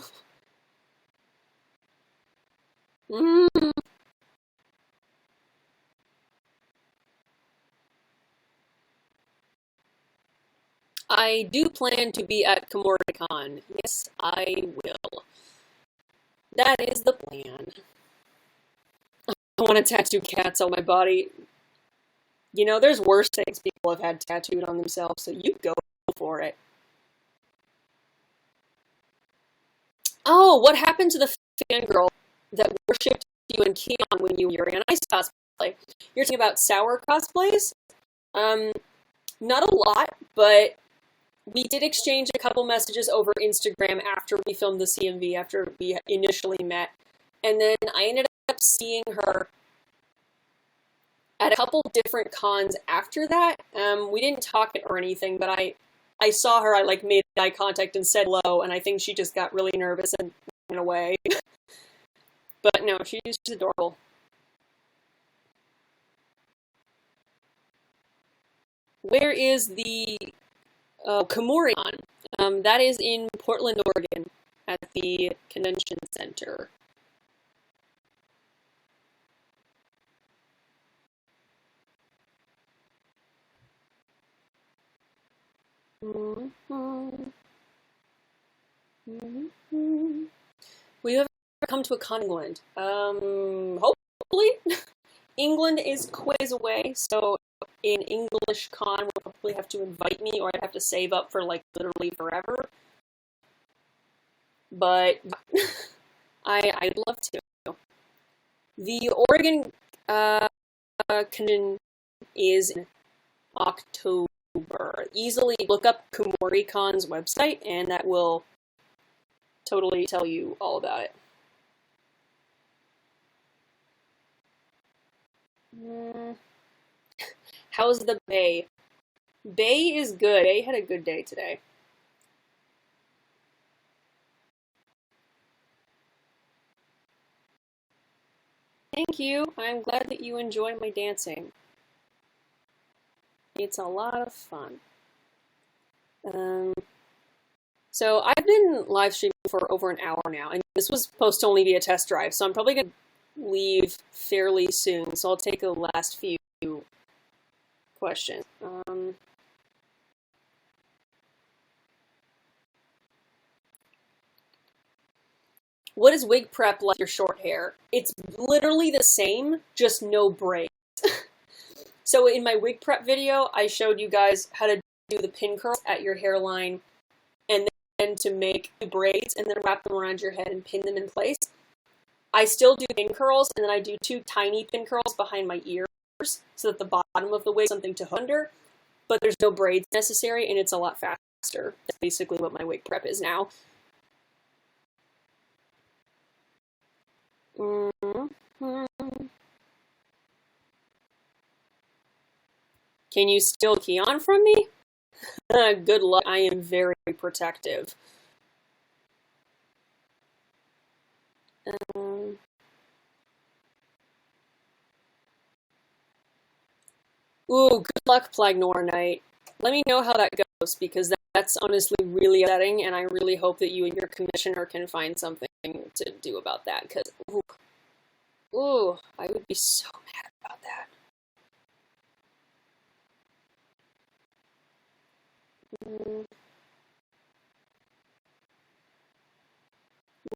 I do plan to be at KomoriCon. Yes, I will. That is the plan. I want to tattoo cats on my body. You know, there's worse things people have had tattooed on themselves, so you go for it. Oh, what happened to the fangirl that worshipped you and Keon when you were your Anise cosplay? You're talking about sour cosplays? Not a lot, but we did exchange a couple messages over Instagram after we filmed the CMV, after we initially met. And then I ended up seeing her at a couple different cons after that. We didn't talk or anything, but I saw her, I like made eye contact and said hello, and I think she just got really nervous and went away. But no, she's adorable. Where is the Komori-con? That is in Portland, Oregon, at the convention center. Will you ever come to a con in England? Hopefully. England is quiz away, so in English con will probably have to invite me, or I'd have to save up for like literally forever. But I'd love to. The Oregon convention is in October. Easily look up Komori-con's website, and that will totally tell you all about it. How's the Bay? Bay is good. Bay had a good day today. Thank you. I'm glad that you enjoy my dancing. It's a lot of fun. So I've been live streaming for over an hour now, and this was supposed to only be a test drive, so I'm probably going to leave fairly soon, so I'll take the last few questions. What is wig prep like your short hair? It's literally the same, just no braids. So in my wig prep video, I showed you guys how to do the pin curls at your hairline, and then to make the braids, and then wrap them around your head and pin them in place. I still do pin curls, and then I do 2 tiny pin curls behind my ears, so that the bottom of the wig is something to hook under, but there's no braids necessary, and it's a lot faster. That's basically what my wig prep is now. Can you steal Keon from me? Good luck. I am very protective. Ooh, good luck, Plagnor Knight. Let me know how that goes, because that's honestly really upsetting, and I really hope that you and your commissioner can find something to do about that, because, ooh, I would be so mad about that. Will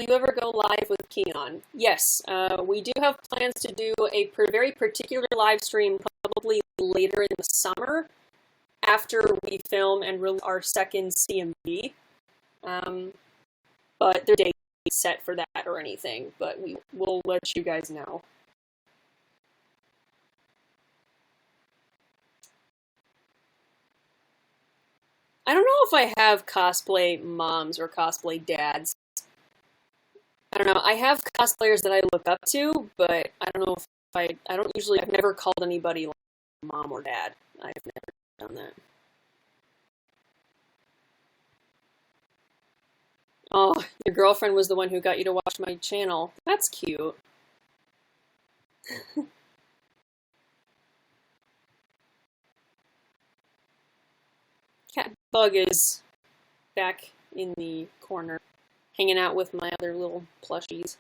you ever go live with Keon? Yes, we do have plans to do a very particular live stream probably later in the summer after we film and release our second CMV. But there's no date set for that or anything, but we will let you guys know. I don't know if I have cosplay moms or cosplay dads. I don't know. I have cosplayers that I look up to, but I don't know if I've never called anybody like mom or dad. I've never done that. Oh, your girlfriend was the one who got you to watch my channel. That's cute. Cat Bug is back in the corner, hanging out with my other little plushies.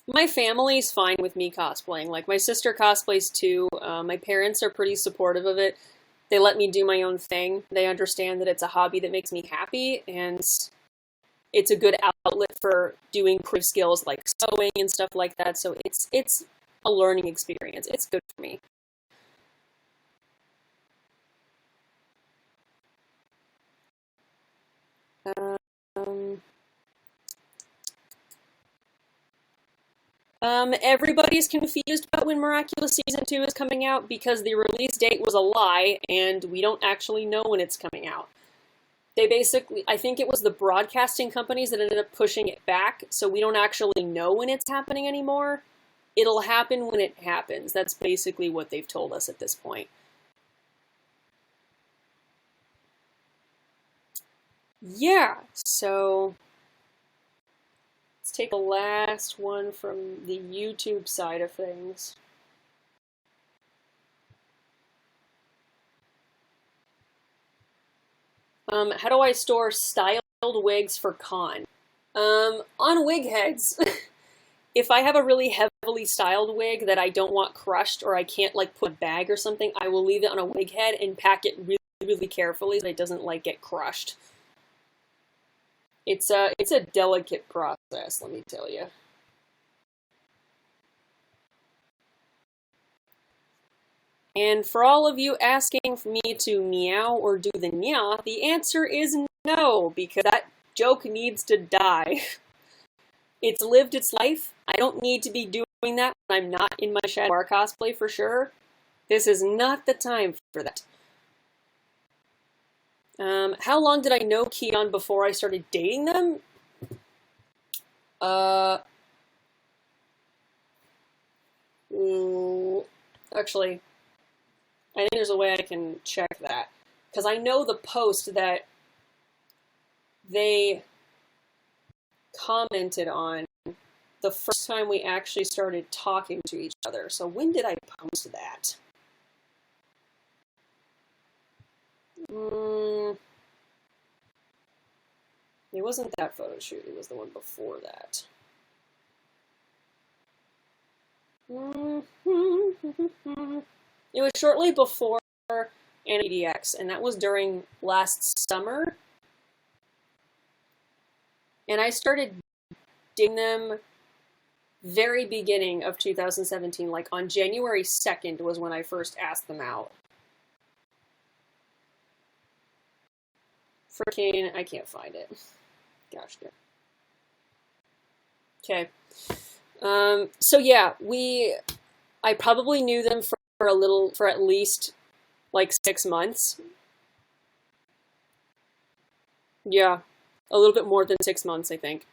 My family's fine with me cosplaying. Like, my sister cosplays too. My parents are pretty supportive of it. They let me do my own thing. They understand that it's a hobby that makes me happy, and it's a good outlet for doing creative skills like sewing and stuff like that. So it's a learning experience. It's good for me. Everybody's confused about when Miraculous Season 2 is coming out because the release date was a lie, and we don't actually know when it's coming out. They basically, I think it was the broadcasting companies that ended up pushing it back, so we don't actually know when it's happening anymore. it'll happen when it happens. That's basically what they've told us at this point. Yeah, so let's take the last one from the YouTube side of things. How do I store styled wigs for con? On wig heads, if I have a really heavily styled wig that I don't want crushed or I can't like put a bag or something, I will leave it on a wig head and pack it really, really carefully so it doesn't like get crushed. It's a delicate process, let me tell you. And for all of you asking for me to meow or do the nya, the answer is no, because that joke needs to die. It's lived its life. I don't need to be doing that when I'm not in my shadow bar cosplay for sure. This is not the time for that. How long did I know Keon before I started dating them? Actually, I think there's a way I can check that. Because I know the post that they commented on the first time we actually started talking to each other. So when did I post that? It wasn't that photo shoot, it was the one before that. It was shortly before NEDX, and that was during last summer. And I started dating them very beginning of 2017, like on January 2nd was when I first asked them out. Freaking, I can't find it. Gosh darn. Okay. So yeah, I probably knew them for at least like 6 months. Yeah, a little bit more than 6 months, I think.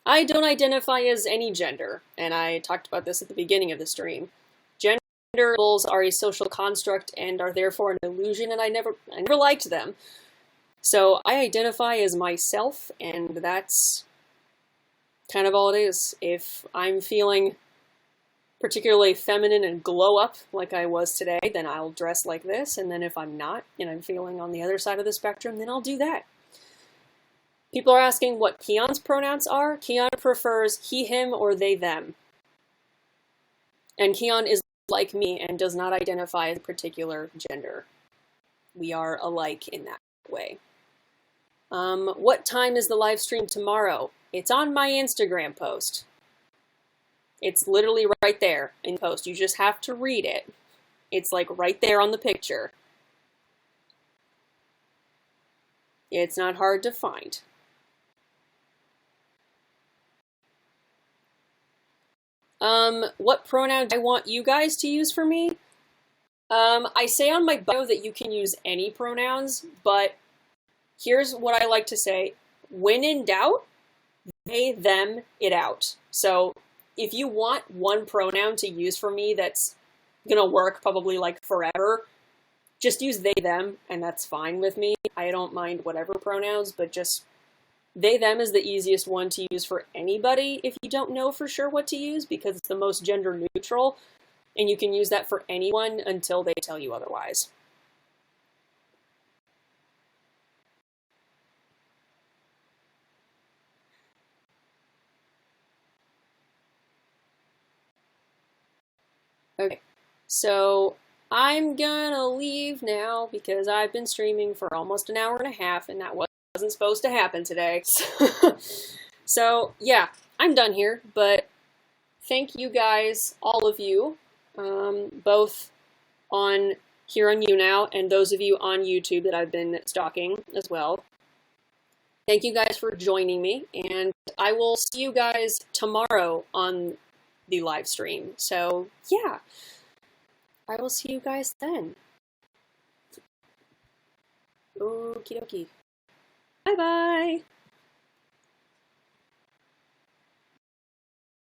I don't identify as any gender, and I talked about this at the beginning of the stream. Gender labels are a social construct and are therefore an illusion, and I never liked them. So I identify as myself, and that's kind of all it is. If I'm feeling particularly feminine and glow up like I was today, then I'll dress like this, and then if I'm not, and I'm feeling on the other side of the spectrum, then I'll do that. People are asking what Keon's pronouns are. Keon prefers he, him, or they, them. And Keon is like me and does not identify as a particular gender. We are alike in that way. What time is the live stream tomorrow? It's on my Instagram post. It's literally right there in the post. You just have to read it. It's like right there on the picture. It's not hard to find. What pronoun do I want you guys to use for me? I say on my bio that you can use any pronouns, but here's what I like to say. When in doubt, they, them, it out. So if you want one pronoun to use for me that's gonna work probably like forever, just use they, them, and that's fine with me. I don't mind whatever pronouns, but just they, them is the easiest one to use for anybody if you don't know for sure what to use, because it's the most gender neutral, and you can use that for anyone until they tell you otherwise. Okay, so I'm gonna leave now because I've been streaming for almost an hour and a half, and that wasn't supposed to happen today. So yeah, I'm done here, but thank you guys, all of you, both on here on YouNow and those of you on YouTube that I've been stalking as well. Thank you guys for joining me, and I will see you guys tomorrow on the live stream. So yeah, I will see you guys then. Okie dokie. Bye bye.